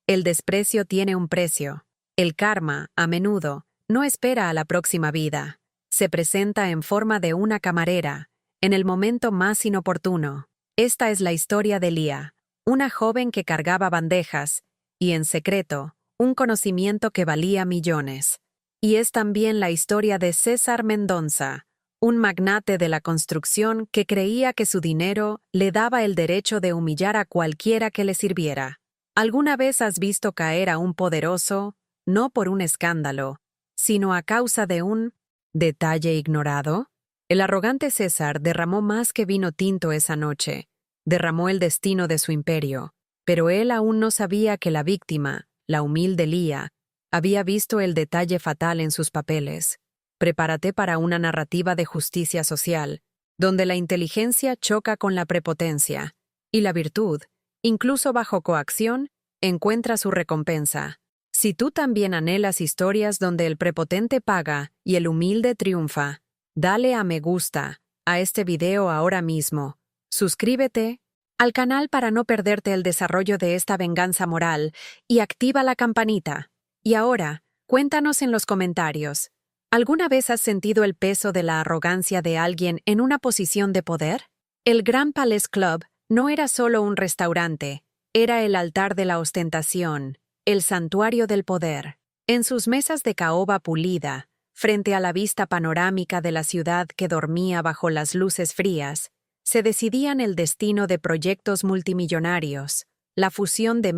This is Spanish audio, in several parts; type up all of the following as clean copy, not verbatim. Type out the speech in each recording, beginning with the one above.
El desprecio tiene un precio. El karma, a menudo, no espera a la próxima vida. Se presenta en forma de una camarera, en el momento más inoportuno. Esta es la historia de Lía, una joven que cargaba bandejas, y en secreto, un conocimiento que valía millones. Y es también la historia de César Mendonça, un magnate de la construcción que creía que su dinero le daba el derecho de humillar a cualquiera que le sirviera. ¿Alguna vez has visto caer a un poderoso, no por un escándalo, sino a causa de un detalle ignorado? El arrogante César derramó más que vino tinto esa noche. Derramó el destino de su imperio, pero él aún no sabía que la víctima, la humilde Lía, había visto el detalle fatal en sus papeles. Prepárate para una narrativa de justicia social, donde la inteligencia choca con la prepotencia, y la virtud, incluso bajo coacción, encuentra su recompensa. Si tú también anhelas historias donde el prepotente paga y el humilde triunfa, dale a me gusta a este video ahora mismo. Suscríbete al canal para no perderte el desarrollo de esta venganza moral y activa la campanita. Y ahora, cuéntanos en los comentarios, ¿alguna vez has sentido el peso de la arrogancia de alguien en una posición de poder? El Grand Palace Club no era solo un restaurante, era el altar de la ostentación, el santuario del poder. En sus mesas de caoba pulida, frente a la vista panorámica de la ciudad que dormía bajo las luces frías, se decidían el destino de proyectos multimillonarios, la fusión de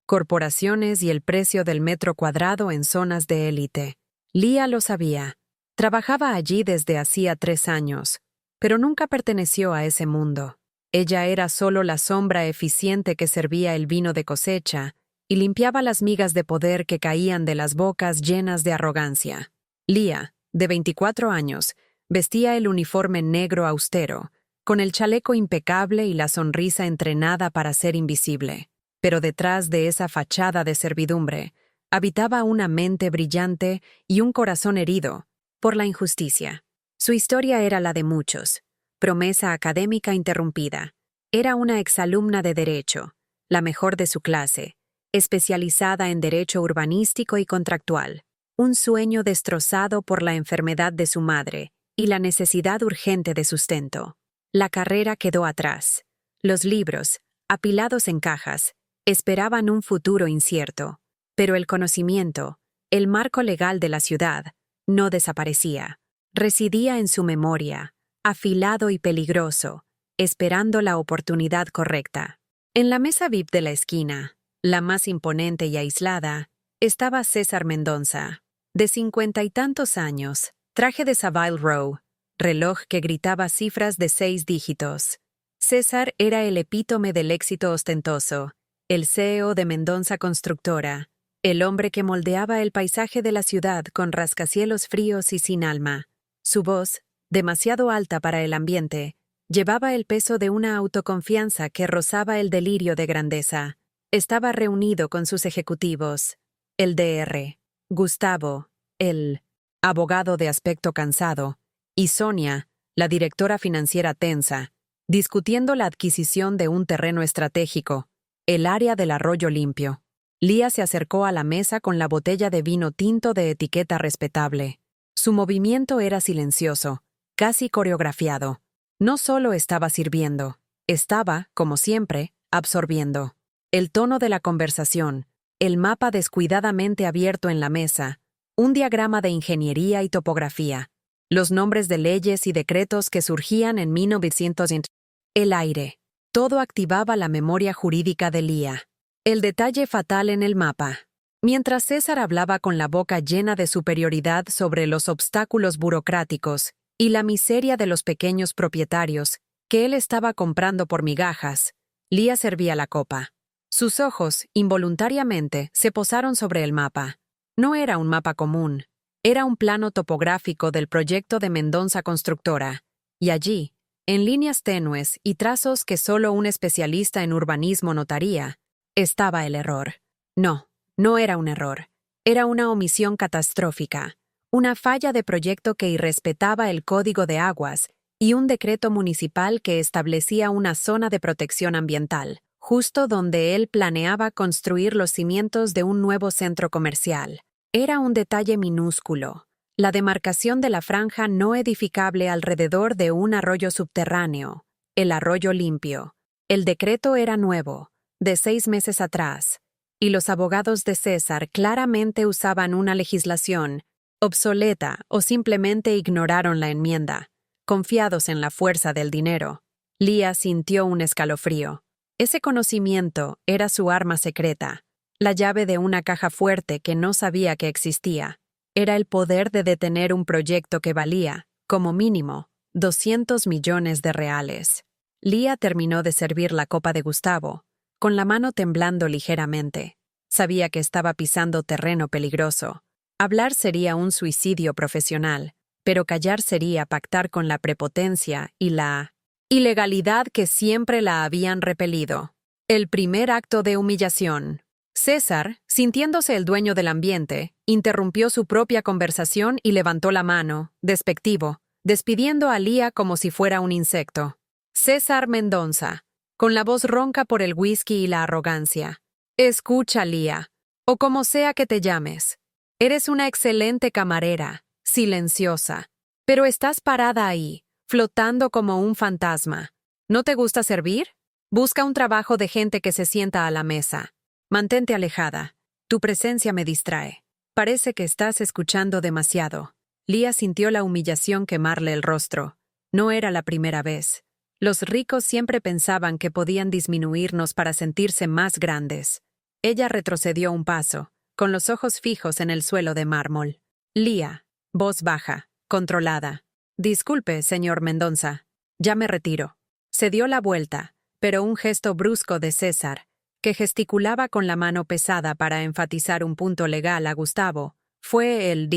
corporaciones y el precio del metro cuadrado en zonas de élite. Lía lo sabía. Trabajaba allí desde hacía 3 años, pero nunca perteneció a ese mundo. Ella era solo la sombra eficiente que servía el vino de cosecha y limpiaba las migas de poder que caían de las bocas llenas de arrogancia. Lía, de 24 años, vestía el uniforme negro austero, con el chaleco impecable y la sonrisa entrenada para ser invisible. Pero detrás de esa fachada de servidumbre, habitaba una mente brillante y un corazón herido por la injusticia. Su historia era la de muchos. Promesa académica interrumpida. Era una exalumna de Derecho, la mejor de su clase, especializada en Derecho urbanístico y contractual. Un sueño destrozado por la enfermedad de su madre y la necesidad urgente de sustento. La carrera quedó atrás. Los libros, apilados en cajas, esperaban un futuro incierto, pero el conocimiento, el marco legal de la ciudad, no desaparecía. Residía en su memoria, afilado y peligroso, esperando la oportunidad correcta. En la mesa VIP de la esquina, la más imponente y aislada, estaba César Mendonça, de 50 y tantos años, traje de Savile Row, reloj que gritaba cifras de 6 dígitos. César era el epítome del éxito ostentoso, el CEO de Mendonça Constructora, el hombre que moldeaba el paisaje de la ciudad con rascacielos fríos y sin alma. Su voz, demasiado alta para el ambiente, llevaba el peso de una autoconfianza que rozaba el delirio de grandeza. Estaba reunido con sus ejecutivos, el Dr. Gustavo, el abogado de aspecto cansado, y Sonia, la directora financiera tensa, discutiendo la adquisición de un terreno estratégico, el área del Arroyo Limpio. Lía se acercó a la mesa con la botella de vino tinto de etiqueta respetable. Su movimiento era silencioso, casi coreografiado. No solo estaba sirviendo, estaba, como siempre, absorbiendo. El tono de la conversación, el mapa descuidadamente abierto en la mesa, un diagrama de ingeniería y topografía, los nombres de leyes y decretos que surgían en 1900. El aire. Todo activaba la memoria jurídica de Lía. El detalle fatal en el mapa. Mientras César hablaba con la boca llena de superioridad sobre los obstáculos burocráticos y la miseria de los pequeños propietarios que él estaba comprando por migajas, Lía servía la copa. Sus ojos, involuntariamente, se posaron sobre el mapa. No era un mapa común, era un plano topográfico del proyecto de Mendonça Constructora, y allí, en líneas tenues y trazos que solo un especialista en urbanismo notaría, estaba el error. No, no era un error. Era una omisión catastrófica, una falla de proyecto que irrespetaba el Código de Aguas y un decreto municipal que establecía una zona de protección ambiental, justo donde él planeaba construir los cimientos de un nuevo centro comercial. Era un detalle minúsculo, la demarcación de la franja no edificable alrededor de un arroyo subterráneo, el Arroyo Limpio. El decreto era nuevo, de 6 meses atrás, y los abogados de César claramente usaban una legislación obsoleta o simplemente ignoraron la enmienda, confiados en la fuerza del dinero. Leah sintió un escalofrío. Ese conocimiento era su arma secreta, la llave de una caja fuerte que no sabía que existía. Era el poder de detener un proyecto que valía, como mínimo, 200 millones de reales. Leah terminó de servir la copa de Gustavo, con la mano temblando ligeramente. Sabía que estaba pisando terreno peligroso. Hablar sería un suicidio profesional, pero callar sería pactar con la prepotencia y la ilegalidad que siempre la habían repelido. El primer acto de humillación. César, sintiéndose el dueño del ambiente, interrumpió su propia conversación y levantó la mano, despectivo, despidiendo a Leah como si fuera un insecto. César Mendonça, con la voz ronca por el whisky y la arrogancia. Escucha, Leah, o como sea que te llames. Eres una excelente camarera, silenciosa, pero estás parada ahí, flotando como un fantasma. ¿No te gusta servir? Busca un trabajo de gente que se sienta a la mesa. Mantente alejada. Tu presencia me distrae. Parece que estás escuchando demasiado. Leah sintió la humillación quemarle el rostro. No era la primera vez. Los ricos siempre pensaban que podían disminuirnos para sentirse más grandes. Ella retrocedió un paso, con los ojos fijos en el suelo de mármol. Leah, voz baja, controlada. Disculpe, señor Mendonça. Ya me retiro. Se dio la vuelta, pero un gesto brusco de César, que gesticulaba con la mano pesada para enfatizar un punto legal a Gustavo, fue el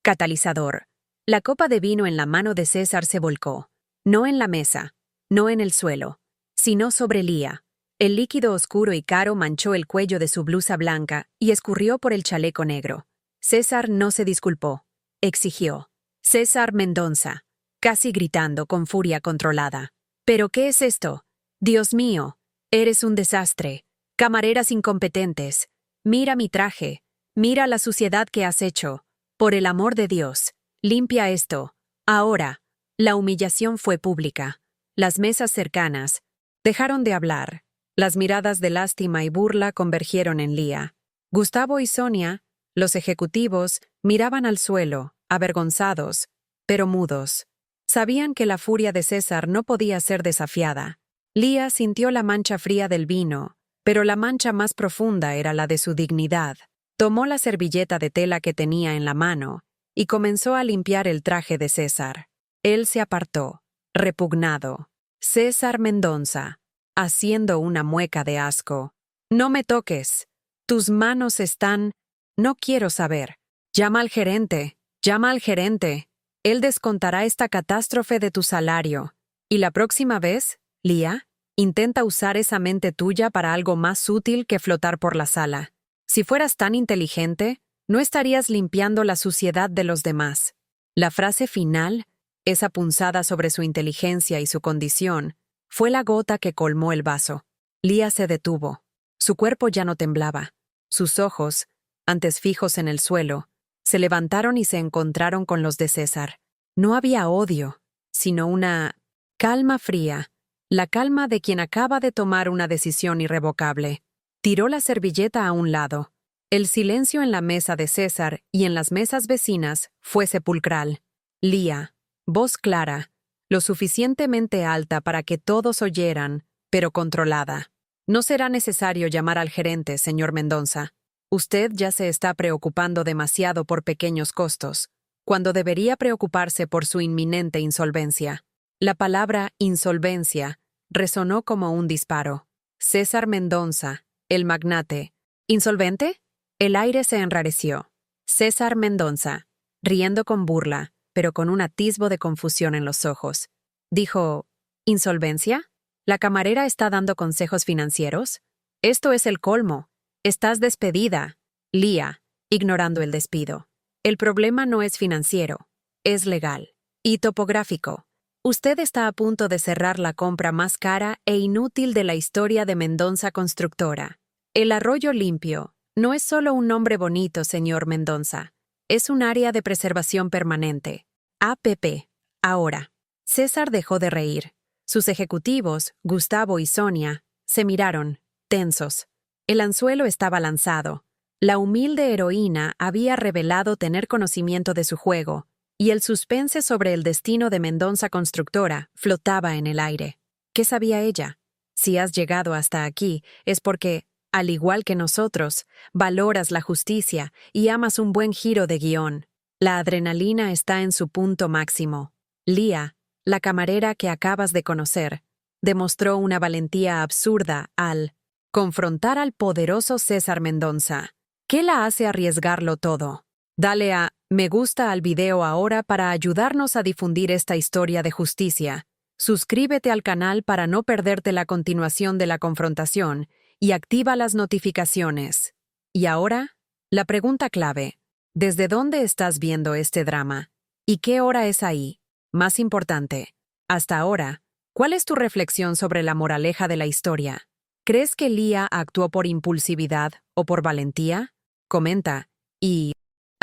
catalizador. La copa de vino en la mano de César se volcó. No en la mesa, no en el suelo, sino sobre Leah. El líquido oscuro y caro manchó el cuello de su blusa blanca y escurrió por el chaleco negro. César no se disculpó. Exigió. César Mendonça, casi gritando con furia controlada. ¿Pero qué es esto? Dios mío, eres un desastre. Camareras incompetentes. Mira mi traje. Mira la suciedad que has hecho. Por el amor de Dios, limpia esto. Ahora. La humillación fue pública. Las mesas cercanas dejaron de hablar. Las miradas de lástima y burla convergieron en Leah. Gustavo y Sonia, los ejecutivos, miraban al suelo, avergonzados, pero mudos. Sabían que la furia de César no podía ser desafiada. Leah sintió la mancha fría del vino, pero la mancha más profunda era la de su dignidad. Tomó la servilleta de tela que tenía en la mano y comenzó a limpiar el traje de César. Él se apartó, repugnado. César Mendonça, haciendo una mueca de asco. No me toques. Tus manos están... No quiero saber. Llama al gerente. Llama al gerente. Él descontará esta catástrofe de tu salario. Y la próxima vez, Leah, intenta usar esa mente tuya para algo más útil que flotar por la sala. Si fueras tan inteligente, no estarías limpiando la suciedad de los demás. La frase final, esa punzada sobre su inteligencia y su condición, fue la gota que colmó el vaso. Leah se detuvo. Su cuerpo ya no temblaba. Sus ojos, antes fijos en el suelo, se levantaron y se encontraron con los de César. No había odio, sino una calma fría, la calma de quien acaba de tomar una decisión irrevocable. Tiró la servilleta a un lado. El silencio en la mesa de César y en las mesas vecinas fue sepulcral. Leah, voz clara, lo suficientemente alta para que todos oyeran, pero controlada. No será necesario llamar al gerente, señor Mendonça. Usted ya se está preocupando demasiado por pequeños costos, cuando debería preocuparse por su inminente insolvencia. La palabra insolvencia resonó como un disparo. César Mendonça, el magnate. ¿Insolvente? El aire se enrareció. César Mendonça, riendo con burla, pero con un atisbo de confusión en los ojos, dijo, ¿insolvencia? ¿La camarera está dando consejos financieros? Esto es el colmo. Estás despedida. Leah, ignorando el despido. El problema no es financiero, es legal y topográfico. Usted está a punto de cerrar la compra más cara e inútil de la historia de Mendonça Constructora. El Arroyo Limpio no es solo un nombre bonito, señor Mendonça. Es un área de preservación permanente. APP. Ahora. César dejó de reír. Sus ejecutivos, Gustavo y Sonia, se miraron, tensos. El anzuelo estaba lanzado. La humilde heroína había revelado tener conocimiento de su juego, y el suspense sobre el destino de Mendonça Constructora flotaba en el aire. ¿Qué sabía ella? Si has llegado hasta aquí, es porque, al igual que nosotros, valoras la justicia y amas un buen giro de guión. La adrenalina está en su punto máximo. Lía, la camarera que acabas de conocer, demostró una valentía absurda al confrontar al poderoso César Mendonça. ¿Qué la hace arriesgarlo todo? Dale a me gusta al video ahora para ayudarnos a difundir esta historia de justicia. Suscríbete al canal para no perderte la continuación de la confrontación y activa las notificaciones. Y ahora, la pregunta clave. ¿Desde dónde estás viendo este drama? ¿Y qué hora es ahí? Más importante, hasta ahora, ¿cuál es tu reflexión sobre la moraleja de la historia? ¿Crees que Lía actuó por impulsividad o por valentía? Comenta. Y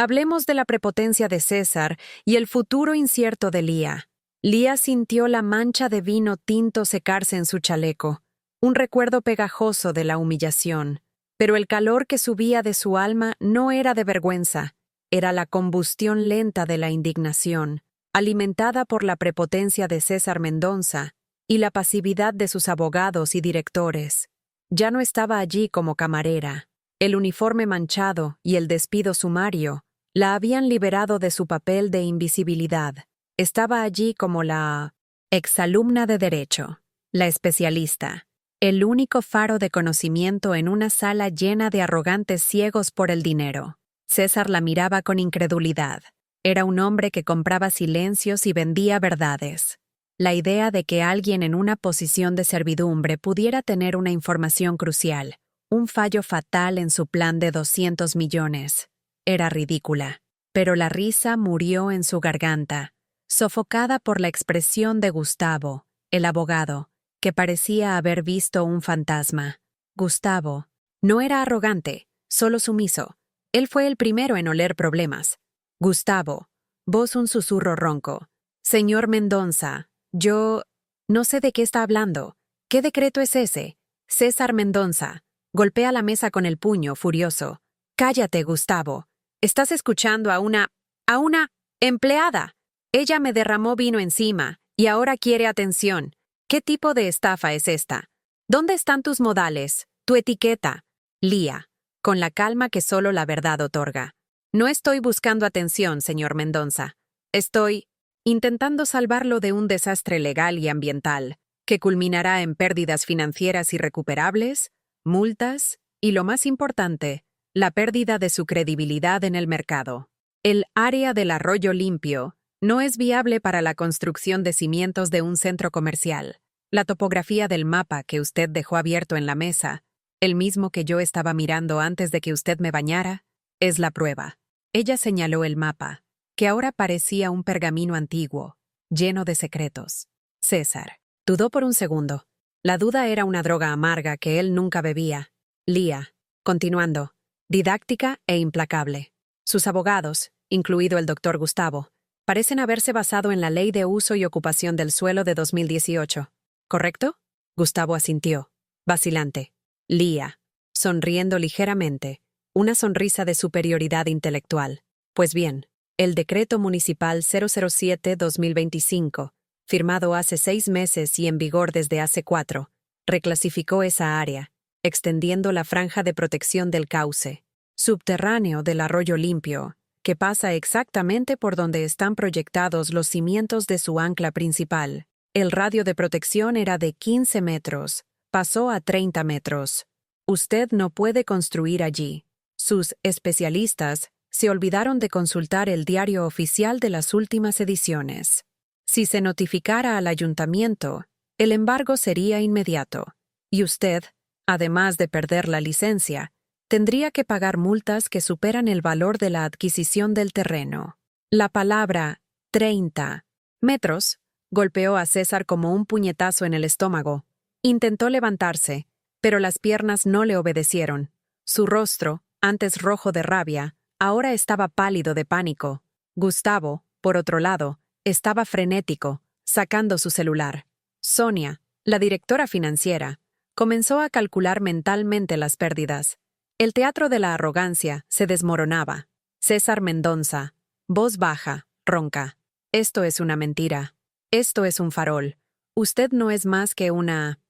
hablemos de la prepotencia de César y el futuro incierto de Lía. Lía sintió la mancha de vino tinto secarse en su chaleco, un recuerdo pegajoso de la humillación. Pero el calor que subía de su alma no era de vergüenza, era la combustión lenta de la indignación, alimentada por la prepotencia de César Mendonça y la pasividad de sus abogados y directores. Ya no estaba allí como camarera. El uniforme manchado y el despido sumario la habían liberado de su papel de invisibilidad. Estaba allí como la exalumna de Derecho, la especialista, el único faro de conocimiento en una sala llena de arrogantes ciegos por el dinero. César la miraba con incredulidad. Era un hombre que compraba silencios y vendía verdades. La idea de que alguien en una posición de servidumbre pudiera tener una información crucial, un fallo fatal en su plan de 200 millones, era ridícula. Pero la risa murió en su garganta, sofocada por la expresión de Gustavo, el abogado, que parecía haber visto un fantasma. Gustavo no era arrogante, solo sumiso. Él fue el primero en oler problemas. Gustavo, voz un susurro ronco. Señor Mendonça, yo no sé de qué está hablando. ¿Qué decreto es ese? César Mendonça. Golpea la mesa con el puño, furioso. Cállate, Gustavo. Estás escuchando a una empleada. Ella me derramó vino encima y ahora quiere atención. ¿Qué tipo de estafa es esta? ¿Dónde están tus modales, tu etiqueta? Lía, con la calma que solo la verdad otorga. No estoy buscando atención, señor Mendonça. Estoy intentando salvarlo de un desastre legal y ambiental, que culminará en pérdidas financieras irrecuperables, multas y, lo más importante, la pérdida de su credibilidad en el mercado. El área del Arroyo Limpio no es viable para la construcción de cimientos de un centro comercial. La topografía del mapa que usted dejó abierto en la mesa, el mismo que yo estaba mirando antes de que usted me bañara, es la prueba. Ella señaló el mapa, que ahora parecía un pergamino antiguo, lleno de secretos. César dudó por un segundo. La duda era una droga amarga que él nunca bebía. Lía, continuando, didáctica e implacable. Sus abogados, incluido el doctor Gustavo, parecen haberse basado en la Ley de Uso y Ocupación del Suelo de 2018. ¿Correcto? Gustavo asintió, vacilante. Lía, sonriendo ligeramente, una sonrisa de superioridad intelectual. Pues bien, el Decreto Municipal 007-2025, firmado hace 6 meses y en vigor desde hace 4, reclasificó esa área, extendiendo la franja de protección del cauce subterráneo del Arroyo Limpio, que pasa exactamente por donde están proyectados los cimientos de su ancla principal. El radio de protección era de 15 metros, pasó a 30 metros. Usted no puede construir allí. Sus especialistas se olvidaron de consultar el diario oficial de las últimas ediciones. Si se notificara al ayuntamiento, el embargo sería inmediato, y usted, además de perder la licencia, tendría que pagar multas que superan el valor de la adquisición del terreno. La palabra 30 metros Golpeó a César como un puñetazo en el estómago. Intentó levantarse, pero las piernas no le obedecieron. Su rostro, antes rojo de rabia, ahora estaba pálido de pánico. Gustavo, por otro lado, estaba frenético, sacando su celular. Sonia, la directora financiera, comenzó a calcular mentalmente las pérdidas. El teatro de la arrogancia se desmoronaba. César Mendonça, voz baja, ronca. Esto es una mentira. Esto es un farol. Usted no es más que una...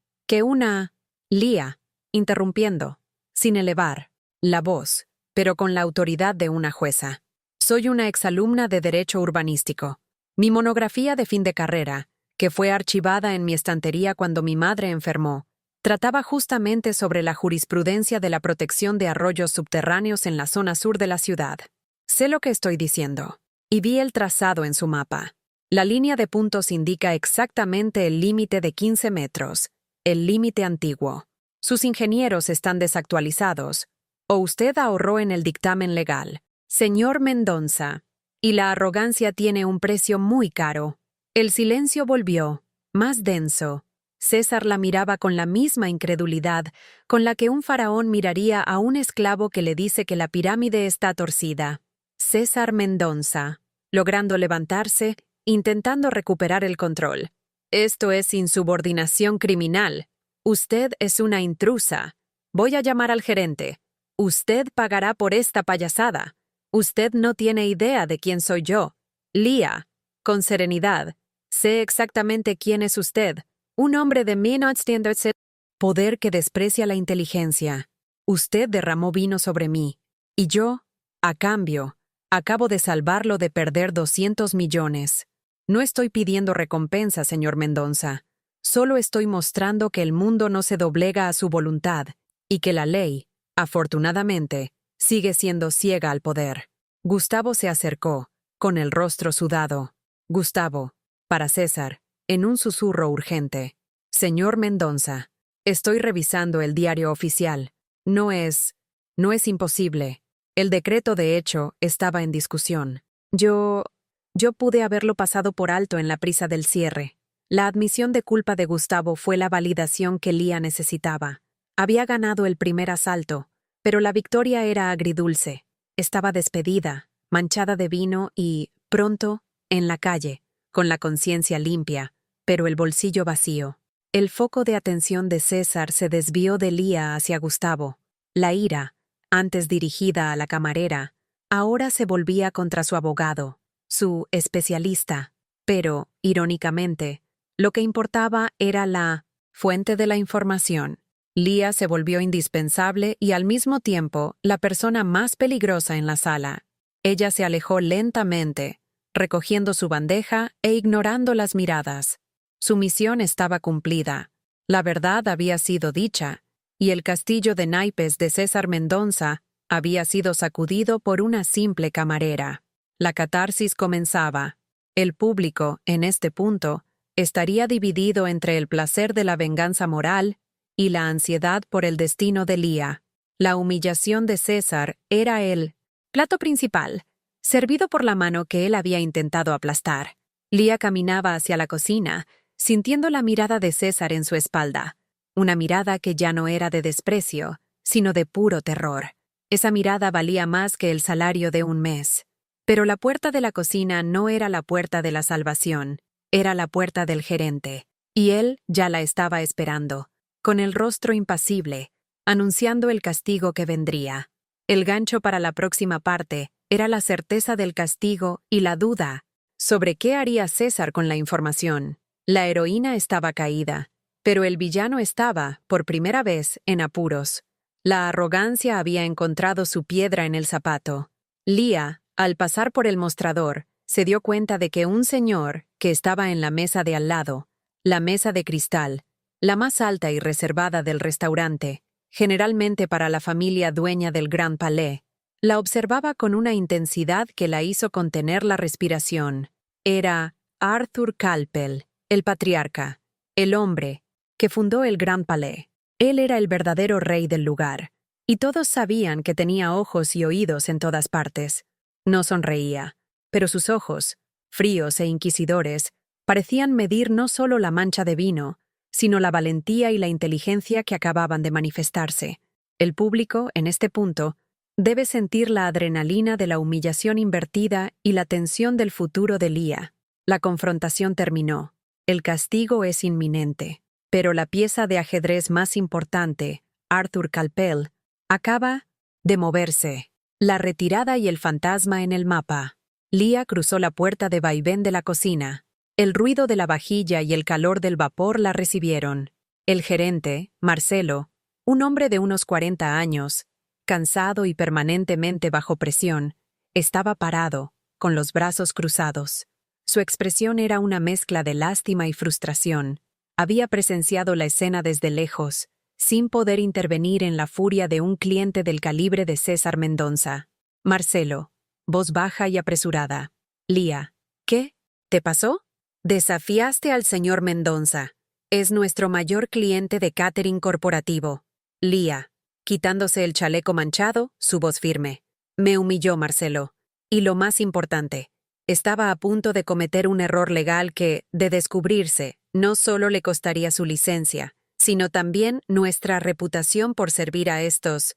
Lía, interrumpiendo, sin elevar la voz, pero con la autoridad de una jueza. Soy una exalumna de Derecho Urbanístico. Mi monografía de fin de carrera, que fue archivada en mi estantería cuando mi madre enfermó, trataba justamente sobre la jurisprudencia de la protección de arroyos subterráneos en la zona sur de la ciudad. Sé lo que estoy diciendo. Y vi el trazado en su mapa. La línea de puntos indica exactamente el límite de 15 metros, el límite antiguo. Sus ingenieros están desactualizados, o usted ahorró en el dictamen legal. Señor Mendonça, y la arrogancia tiene un precio muy caro. El silencio volvió, más denso. César la miraba con la misma incredulidad con la que un faraón miraría a un esclavo que le dice que la pirámide está torcida. César Mendonça, logrando levantarse, intentando recuperar el control. Esto es insubordinación criminal. Usted es una intrusa. Voy a llamar al gerente. Usted pagará por esta payasada. Usted no tiene idea de quién soy yo. Lía, con serenidad. Sé exactamente quién es usted. Un hombre de 1900. Poder que desprecia la inteligencia. Usted derramó vino sobre mí. Y yo, a cambio, acabo de salvarlo de perder 200 millones. No estoy pidiendo recompensa, señor Mendonça. Solo estoy mostrando que el mundo no se doblega a su voluntad y que la ley, afortunadamente, sigue siendo ciega al poder. Gustavo se acercó, con el rostro sudado. Gustavo, para César, en un susurro urgente. Señor Mendonça, estoy revisando el diario oficial. No es imposible. El decreto, de hecho, estaba en discusión. Yo pude haberlo pasado por alto en la prisa del cierre. La admisión de culpa de Gustavo fue la validación que Lía necesitaba. Había ganado el primer asalto, pero la victoria era agridulce. Estaba despedida, manchada de vino y, pronto, en la calle, con la conciencia limpia, pero el bolsillo vacío. El foco de atención de César se desvió de Lía hacia Gustavo. La ira, antes dirigida a la camarera, ahora se volvía contra su abogado, su especialista. Pero, irónicamente, lo que importaba era la fuente de la información. Lía se volvió indispensable y al mismo tiempo la persona más peligrosa en la sala. Ella se alejó lentamente, recogiendo su bandeja e ignorando las miradas. Su misión estaba cumplida. La verdad había sido dicha, y el castillo de naipes de César Mendonça había sido sacudido por una simple camarera. La catarsis comenzaba. El público, en este punto, estaría dividido entre el placer de la venganza moral y la ansiedad por el destino de Lía. La humillación de César era el plato principal, servido por la mano que él había intentado aplastar. Lía caminaba hacia la cocina, sintiendo la mirada de César en su espalda. Una mirada que ya no era de desprecio, sino de puro terror. Esa mirada valía más que el salario de un mes. Pero la puerta de la cocina no era la puerta de la salvación, era la puerta del gerente, y él ya la estaba esperando, con el rostro impasible, anunciando el castigo que vendría. El gancho para la próxima parte era la certeza del castigo y la duda sobre qué haría César con la información. La heroína estaba caída, pero el villano estaba, por primera vez, en apuros. La arrogancia había encontrado su piedra en el zapato. Lía, al pasar por el mostrador, se dio cuenta de que un señor, que estaba en la mesa de al lado, la mesa de cristal, la más alta y reservada del restaurante, generalmente para la familia dueña del Grand Palais, la observaba con una intensidad que la hizo contener la respiración. Era Arthur Calpel, el patriarca, el hombre que fundó el Grand Palais. Él era el verdadero rey del lugar, y todos sabían que tenía ojos y oídos en todas partes. No sonreía, pero sus ojos, fríos e inquisidores, Parecían medir no solo la mancha de vino, sino la valentía y la inteligencia que acababan de manifestarse. El público, en este punto, debe sentir la adrenalina de la humillación invertida y la tensión del futuro de Leah. La confrontación terminó. El castigo es inminente. Pero la pieza de ajedrez más importante, Arthur Calpel, acaba de moverse. La retirada y el fantasma en el mapa. Leah cruzó la puerta de vaivén de la cocina. El ruido de la vajilla y el calor del vapor la recibieron. El gerente, Marcelo, un hombre de unos 40 años, cansado y permanentemente bajo presión, estaba parado, con los brazos cruzados. Su expresión era una mezcla de lástima y frustración. Había presenciado la escena desde lejos, sin poder intervenir en la furia de un cliente del calibre de César Mendonça. Marcelo, voz baja y apresurada. Leah, ¿qué? ¿Te pasó? Desafiaste al señor Mendonça. Es nuestro mayor cliente de catering corporativo. Leah, quitándose el chaleco manchado, su voz firme. Me humilló Marcelo. Y lo más importante, estaba a punto de cometer un error legal que, de descubrirse, no solo le costaría su licencia, sino también nuestra reputación por servir a estos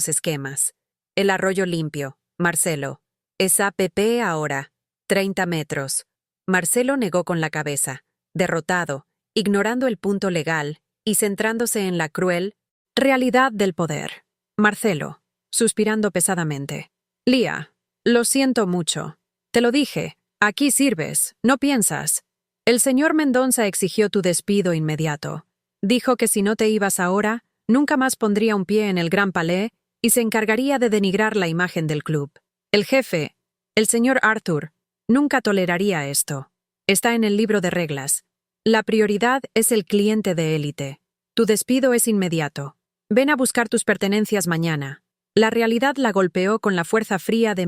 esquemas. El arroyo limpio, Marcelo. Es APP ahora. 30 metros. Marcelo negó con la cabeza, derrotado, ignorando el punto legal y centrándose en la cruel realidad del poder. Marcelo, suspirando pesadamente. Leah, lo siento mucho. Te lo dije, aquí sirves, no piensas. El señor Mendonça exigió tu despido inmediato. Dijo que si no te ibas ahora, nunca más pondría un pie en el Gran Palais y se encargaría de denigrar la imagen del club. El jefe, el señor Arthur, nunca toleraría esto. Está en el libro de reglas. La prioridad es el cliente de élite. Tu despido es inmediato. Ven a buscar tus pertenencias mañana. La realidad la golpeó con la fuerza fría de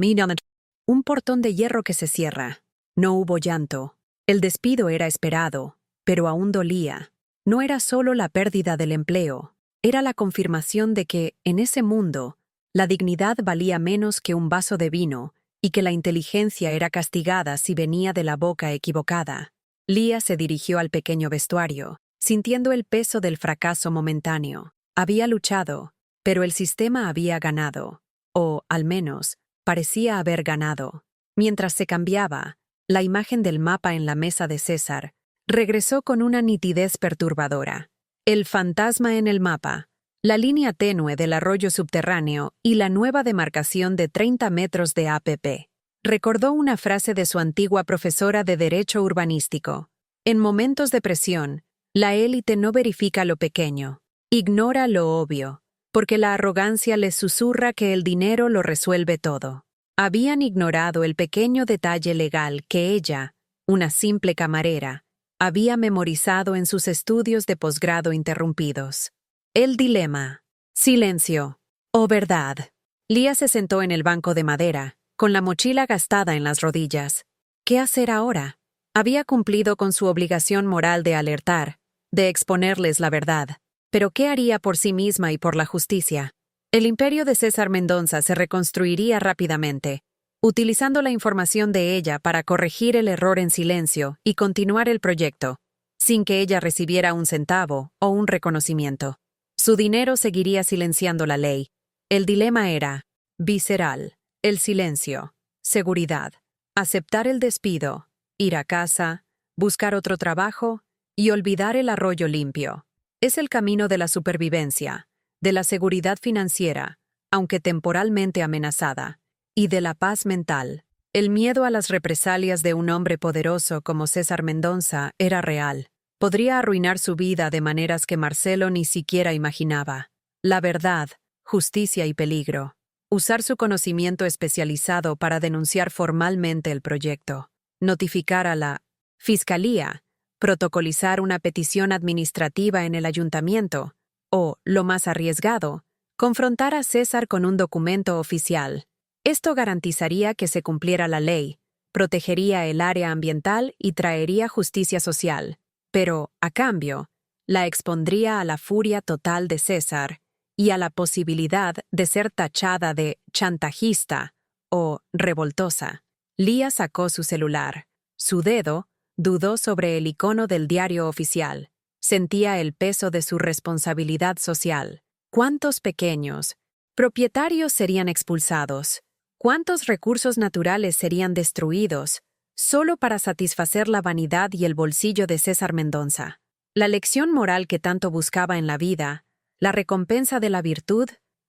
un portón de hierro que se cierra. No hubo llanto. El despido era esperado, pero aún dolía. No era solo la pérdida del empleo, era la confirmación de que, en ese mundo, la dignidad valía menos que un vaso de vino y que la inteligencia era castigada si venía de la boca equivocada. Leah se dirigió al pequeño vestuario, sintiendo el peso del fracaso momentáneo. Había luchado, pero el sistema había ganado, o, al menos, parecía haber ganado. Mientras se cambiaba, la imagen del mapa en la mesa de César regresó con una nitidez perturbadora. El fantasma en el mapa, la línea tenue del arroyo subterráneo y la nueva demarcación de 30 metros de APP. Recordó una frase de su antigua profesora de Derecho Urbanístico. En momentos de presión, la élite no verifica lo pequeño, ignora lo obvio, porque la arrogancia les susurra que el dinero lo resuelve todo. Habían ignorado el pequeño detalle legal que ella, una simple camarera, había memorizado en sus estudios de posgrado interrumpidos. El dilema. Silencio. O verdad. Leah se sentó en el banco de madera, con la mochila gastada en las rodillas. ¿Qué hacer ahora? Había cumplido con su obligación moral de alertar, de exponerles la verdad. Pero ¿qué haría por sí misma y por la justicia? El imperio de César Mendonça se reconstruiría rápidamente, utilizando la información de ella para corregir el error en silencio y continuar el proyecto, sin que ella recibiera un centavo o un reconocimiento. Su dinero seguiría silenciando la ley. El dilema era visceral, el silencio, seguridad, aceptar el despido, ir a casa, buscar otro trabajo y olvidar el arroyo limpio. Es el camino de la supervivencia, de la seguridad financiera, aunque temporalmente amenazada, y de la paz mental. El miedo a las represalias de un hombre poderoso como César Mendonça era real. Podría arruinar su vida de maneras que Marcelo ni siquiera imaginaba. La verdad, justicia y peligro. Usar su conocimiento especializado para denunciar formalmente el proyecto. Notificar a la Fiscalía. Protocolizar una petición administrativa en el ayuntamiento. O, lo más arriesgado, confrontar a César con un documento oficial. Esto garantizaría que se cumpliera la ley, protegería el área ambiental y traería justicia social. Pero, a cambio, la expondría a la furia total de César y a la posibilidad de ser tachada de chantajista o revoltosa. Leah sacó su celular. Su dedo Dudó sobre el icono del diario oficial. Sentía el peso de su responsabilidad social. ¿Cuántos pequeños propietarios serían expulsados? ¿Cuántos recursos naturales serían destruidos solo para satisfacer la vanidad y el bolsillo de César Mendonça? La lección moral que tanto buscaba en la vida, la recompensa de la virtud,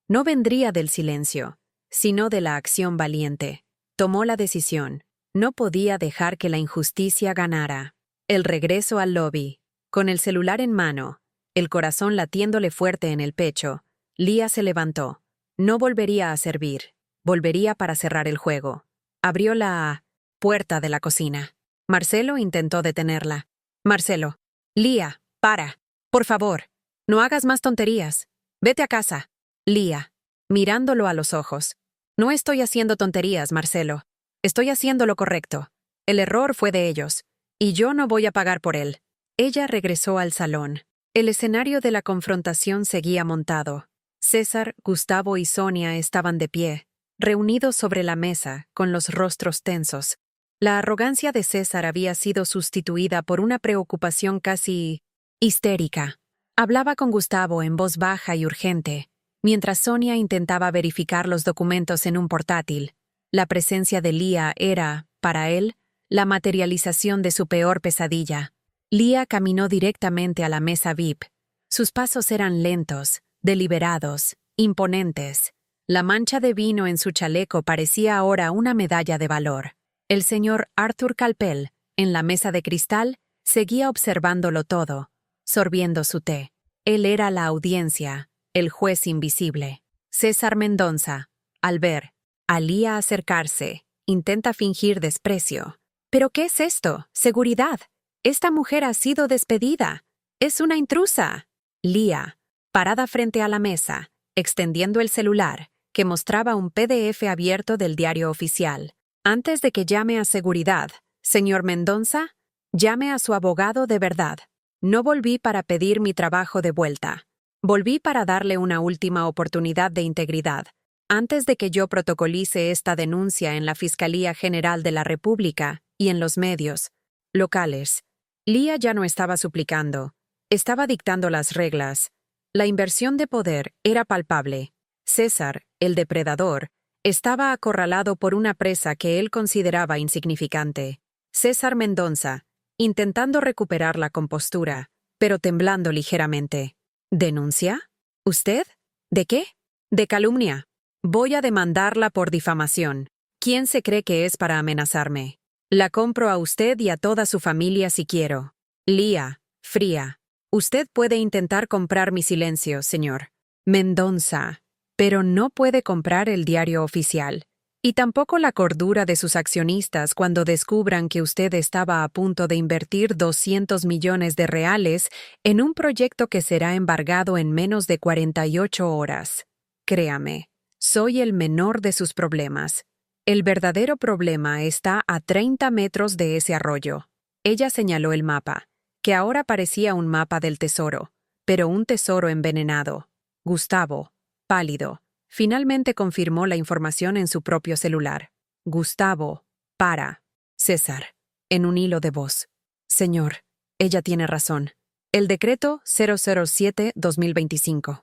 no vendría del silencio, sino de la acción valiente. Tomó la decisión. No podía dejar que la injusticia ganara. El regreso al lobby. Con el celular en mano, el corazón latiéndole fuerte en el pecho, Lía se levantó. No volvería a servir. Volvería para cerrar el juego. Abrió la puerta de la cocina. Marcelo intentó detenerla. Marcelo. Lía, para. Por favor. No hagas más tonterías. Vete a casa. Lía, mirándolo a los ojos. No estoy haciendo tonterías, Marcelo. Estoy haciendo lo correcto. El error fue de ellos. Y yo no voy a pagar por él. Ella regresó al salón. El escenario de la confrontación seguía montado. César, Gustavo y Sonia estaban de pie, reunidos sobre la mesa, con los rostros tensos. La arrogancia de César había sido sustituida por una preocupación casi histérica. Hablaba con Gustavo en voz baja y urgente, mientras Sonia intentaba verificar los documentos en un portátil. La presencia de Lía era, para él, la materialización de su peor pesadilla. Lía caminó directamente a la mesa VIP. Sus pasos eran lentos, deliberados, imponentes. La mancha de vino en su chaleco parecía ahora una medalla de valor. El señor Arthur Calpel, en la mesa de cristal, seguía observándolo todo, sorbiendo su té. Él era la audiencia, el juez invisible. César Mendonça, al ver a Lía acercarse, intenta fingir desprecio. ¿Pero qué es esto? Seguridad. Esta mujer ha sido despedida. Es una intrusa. Lía, parada frente a la mesa, extendiendo el celular, que mostraba un PDF abierto del diario oficial. Antes de que llame a seguridad, señor Mendonça, llame a su abogado de verdad. No volví para pedir mi trabajo de vuelta. Volví para darle una última oportunidad de integridad. Antes de que yo protocolice esta denuncia en la Fiscalía General de la República y en los medios locales. Lía ya no estaba suplicando. Estaba dictando las reglas. La inversión de poder era palpable. César, el depredador, estaba acorralado por una presa que él consideraba insignificante. César Mendonça, intentando recuperar la compostura, pero temblando ligeramente. ¿Denuncia? ¿Usted? ¿De qué? De calumnia. Voy a demandarla por difamación. ¿Quién se cree que es para amenazarme? La compro a usted y a toda su familia si quiero. Lía, fría. Usted puede intentar comprar mi silencio, señor Mendonça, pero no puede comprar el diario oficial. Y tampoco la cordura de sus accionistas cuando descubran que usted estaba a punto de invertir 200 millones de reales en un proyecto que será embargado en menos de 48 horas. Créame, soy el menor de sus problemas. El verdadero problema está a 30 metros de ese arroyo. Ella señaló el mapa, que ahora parecía un mapa del tesoro, pero un tesoro envenenado. Gustavo, pálido, finalmente confirmó la información en su propio celular. Gustavo, para. César, en un hilo de voz. Señor, ella tiene razón. El decreto 007-2025.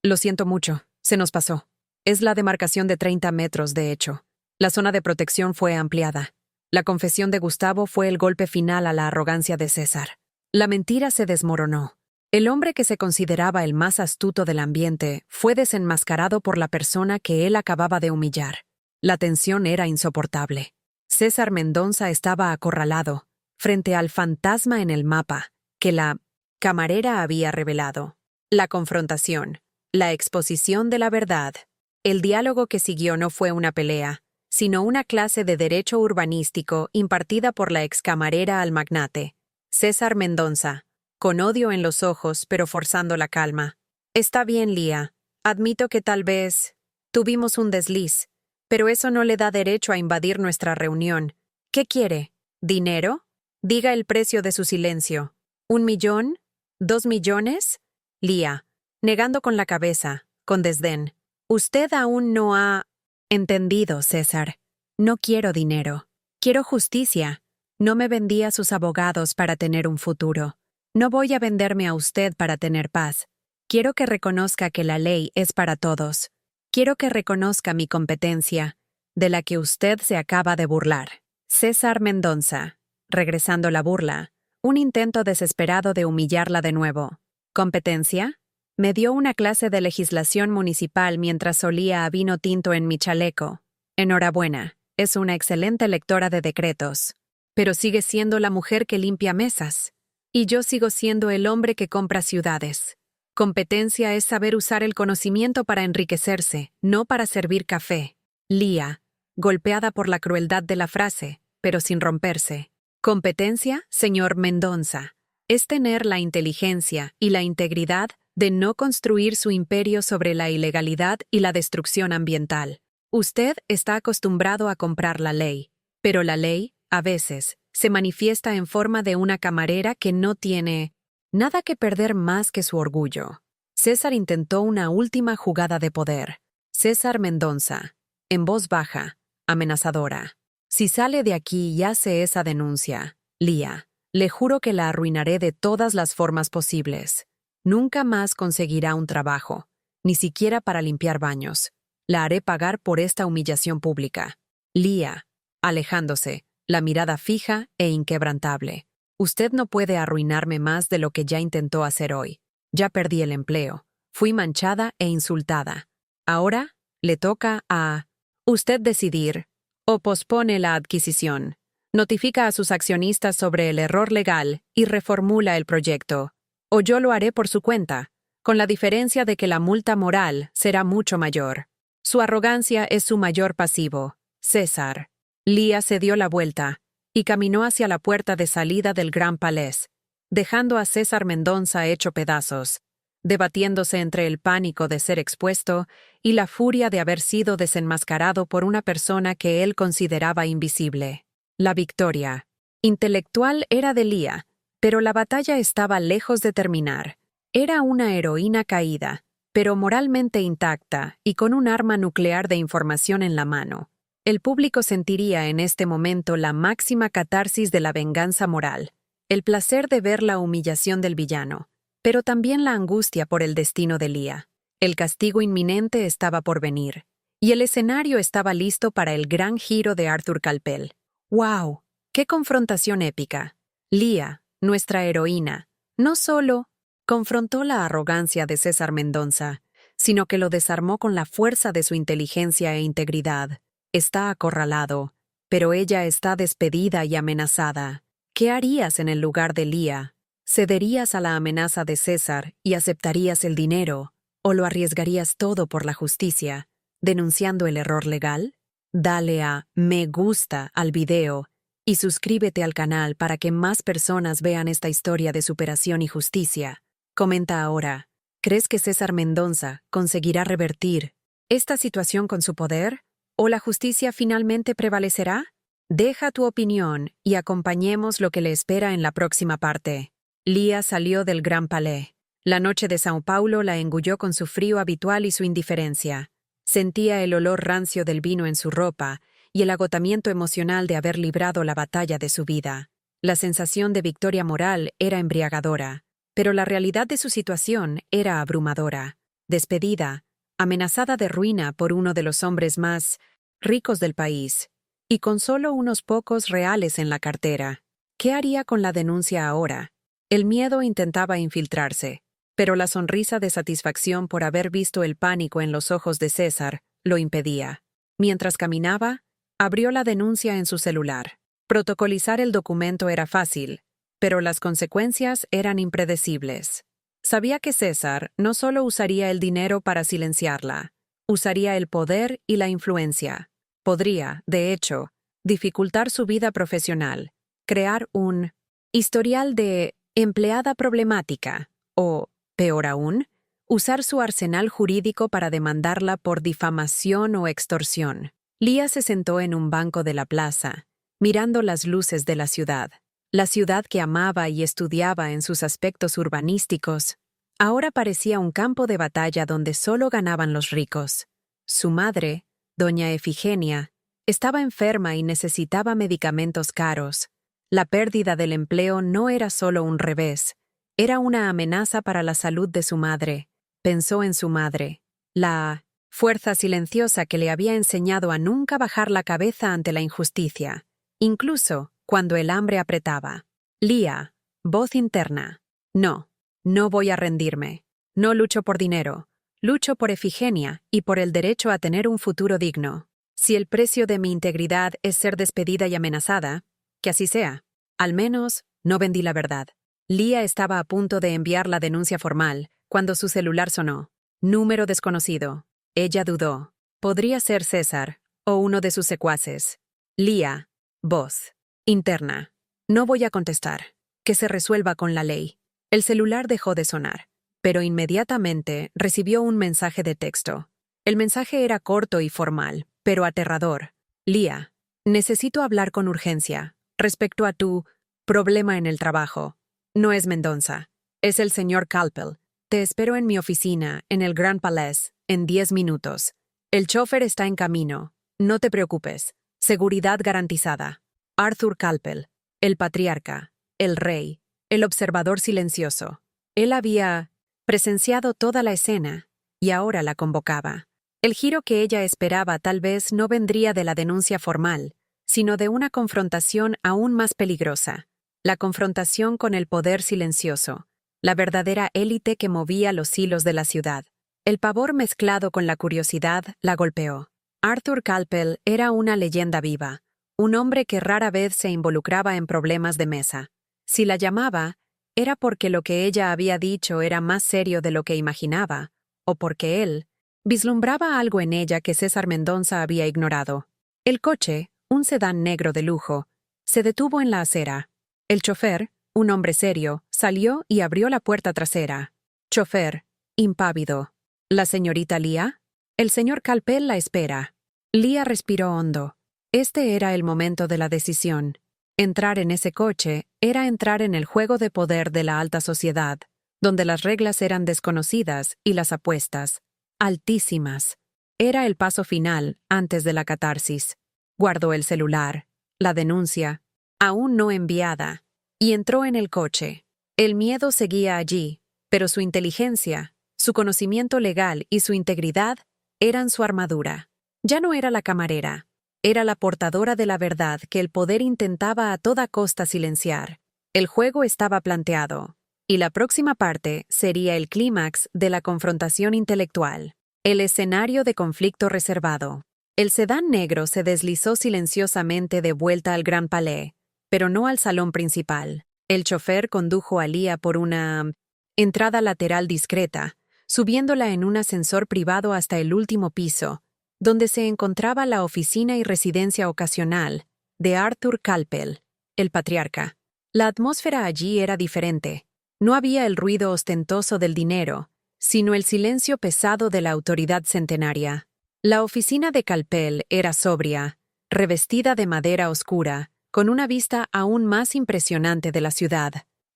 Lo siento mucho, se nos pasó. Es la demarcación de 30 metros, de hecho. La zona de protección fue ampliada. La confesión de Gustavo fue el golpe final a la arrogancia de César. La mentira se desmoronó. El hombre que se consideraba el más astuto del ambiente fue desenmascarado por la persona que él acababa de humillar. La tensión era insoportable. César Mendonça estaba acorralado, frente al fantasma en el mapa, que la camarera había revelado. La confrontación, la exposición de la verdad. El diálogo que siguió no fue una pelea, sino una clase de derecho urbanístico impartida por la excamarera al magnate. César Mendonça, con odio en los ojos, pero forzando la calma. Está bien, Lía. Admito que tal vez tuvimos un desliz, pero eso no le da derecho a invadir nuestra reunión. ¿Qué quiere? ¿Dinero? Diga el precio de su silencio. ¿1 millón? ¿2 millones? Lía, negando con la cabeza, con desdén. Usted aún no ha entendido, César. No quiero dinero. Quiero justicia. No me vendí a sus abogados para tener un futuro. No voy a venderme a usted para tener paz. Quiero que reconozca que la ley es para todos. Quiero que reconozca mi competencia, de la que usted se acaba de burlar. César Mendonça. Regresando la burla, un intento desesperado de humillarla de nuevo. ¿Competencia? Me dio una clase de legislación municipal mientras solía a vino tinto en mi chaleco. Enhorabuena, es una excelente lectora de decretos. Pero sigue siendo la mujer que limpia mesas. Y yo sigo siendo el hombre que compra ciudades. Competencia es saber usar el conocimiento para enriquecerse, no para servir café. Lía, golpeada por la crueldad de la frase, pero sin romperse. Competencia, señor Mendonça, es tener la inteligencia y la integridad de no construir su imperio sobre la ilegalidad y la destrucción ambiental. Usted está acostumbrado a comprar la ley, pero la ley, a veces, se manifiesta en forma de una camarera que no tiene nada que perder más que su orgullo. César intentó una última jugada de poder. César Mendonça, en voz baja, amenazadora. Si sale de aquí y hace esa denuncia, Lía, le juro que la arruinaré de todas las formas posibles. Nunca más conseguirá un trabajo, ni siquiera para limpiar baños. La haré pagar por esta humillación pública. Lía, alejándose, la mirada fija e inquebrantable. Usted no puede arruinarme más de lo que ya intentó hacer hoy. Ya perdí el empleo. Fui manchada e insultada. Ahora le toca a usted decidir o pospone la adquisición. Notifica a sus accionistas sobre el error legal y reformula el proyecto. O yo lo haré por su cuenta, con la diferencia de que la multa moral será mucho mayor. Su arrogancia es su mayor pasivo. César. Lía se dio la vuelta y caminó hacia la puerta de salida del Gran Palais, dejando a César Mendonça hecho pedazos, debatiéndose entre el pánico de ser expuesto y la furia de haber sido desenmascarado por una persona que él consideraba invisible. La victoria intelectual era de Lía, pero la batalla estaba lejos de terminar. Era una heroína caída, pero moralmente intacta y con un arma nuclear de información en la mano. El público sentiría en este momento la máxima catarsis de la venganza moral, el placer de ver la humillación del villano, pero también la angustia por el destino de Lía. El castigo inminente estaba por venir, y el escenario estaba listo para el gran giro de Arthur Calpel. ¡Wow! ¡Qué confrontación épica! Lía, nuestra heroína, no solo confrontó la arrogancia de César Mendonça, sino que lo desarmó con la fuerza de su inteligencia e integridad. Está acorralado, pero ella está despedida y amenazada. ¿Qué harías en el lugar de Lía? ¿Cederías a la amenaza de César y aceptarías el dinero? ¿O lo arriesgarías todo por la justicia, denunciando el error legal? Dale a me gusta al video y suscríbete al canal para que más personas vean esta historia de superación y justicia. Comenta ahora, ¿crees que César Mendonça conseguirá revertir esta situación con su poder? ¿O la justicia finalmente prevalecerá? Deja tu opinión y acompañemos lo que le espera en la próxima parte. Lía salió del Gran Palais. La noche de São Paulo la engulló con su frío habitual y su indiferencia. Sentía el olor rancio del vino en su ropa y el agotamiento emocional de haber librado la batalla de su vida. La sensación de victoria moral era embriagadora, pero la realidad de su situación era abrumadora. Despedida, amenazada de ruina por uno de los hombres más ricos del país, y con solo unos pocos reales en la cartera. ¿Qué haría con la denuncia ahora? El miedo intentaba infiltrarse, pero la sonrisa de satisfacción por haber visto el pánico en los ojos de César lo impedía. Mientras caminaba, abrió la denuncia en su celular. Protocolizar el documento era fácil, pero las consecuencias eran impredecibles. Sabía que César no solo usaría el dinero para silenciarla, usaría el poder y la influencia. Podría, de hecho, dificultar su vida profesional, crear un historial de empleada problemática o, peor aún, usar su arsenal jurídico para demandarla por difamación o extorsión. Lía se sentó en un banco de la plaza, mirando las luces de la ciudad que amaba y estudiaba en sus aspectos urbanísticos. Ahora parecía un campo de batalla donde solo ganaban los ricos. Su madre, doña Efigenia, estaba enferma y necesitaba medicamentos caros. La pérdida del empleo no era solo un revés, era una amenaza para la salud de su madre. Pensó en su madre, la fuerza silenciosa que le había enseñado a nunca bajar la cabeza ante la injusticia, incluso cuando el hambre apretaba. Leah, voz interna. No, no voy a rendirme. No lucho por dinero. Lucho por Efigenia y por el derecho a tener un futuro digno. Si el precio de mi integridad es ser despedida y amenazada, que así sea. Al menos, no vendí la verdad. Leah estaba a punto de enviar la denuncia formal cuando su celular sonó. Número desconocido. Ella dudó. Podría ser César o uno de sus secuaces. Leah, voz interna. No voy a contestar. Que se resuelva con la ley. El celular dejó de sonar, pero inmediatamente recibió un mensaje de texto. El mensaje era corto y formal, pero aterrador. Leah, necesito hablar con urgencia respecto a tu problema en el trabajo. No es Mendonça. Es el señor Calpel. Te espero en mi oficina, en el Grand Palais, en 10 minutos. El chofer está en camino. No te preocupes. Seguridad garantizada. Arthur Calpel, el patriarca, el rey, el observador silencioso. Él había presenciado toda la escena y ahora la convocaba. El giro que ella esperaba tal vez no vendría de la denuncia formal, sino de una confrontación aún más peligrosa. La confrontación con el poder silencioso, la verdadera élite que movía los hilos de la ciudad. El pavor mezclado con la curiosidad la golpeó. Arthur Calpel era una leyenda viva, un hombre que rara vez se involucraba en problemas de mesa. Si la llamaba, era porque lo que ella había dicho era más serio de lo que imaginaba, o porque él vislumbraba algo en ella que César Mendonça había ignorado. El coche, un sedán negro de lujo, se detuvo en la acera. El chofer, un hombre serio, salió y abrió la puerta trasera. Chofer, impávido. ¿La señorita Leah? El señor Calpel la espera. Leah respiró hondo. Este era el momento de la decisión. Entrar en ese coche era entrar en el juego de poder de la alta sociedad, donde las reglas eran desconocidas y las apuestas altísimas. Era el paso final antes de la catarsis. Guardó el celular, la denuncia, aún no enviada, y entró en el coche. El miedo seguía allí, pero su inteligencia, su conocimiento legal y su integridad eran su armadura. Ya no era la camarera, era la portadora de la verdad que el poder intentaba a toda costa silenciar. El juego estaba planteado, y la próxima parte sería el clímax de la confrontación intelectual, el escenario de conflicto reservado. El sedán negro se deslizó silenciosamente de vuelta al Grand Palais, pero no al salón principal. El chofer condujo a Leah por una entrada lateral discreta, subiéndola en un ascensor privado hasta el último piso, donde se encontraba la oficina y residencia ocasional de Arthur Calpel, el patriarca. La atmósfera allí era diferente. No había el ruido ostentoso del dinero, sino el silencio pesado de la autoridad centenaria. La oficina de Calpel era sobria, revestida de madera oscura, con una vista aún más impresionante de la ciudad.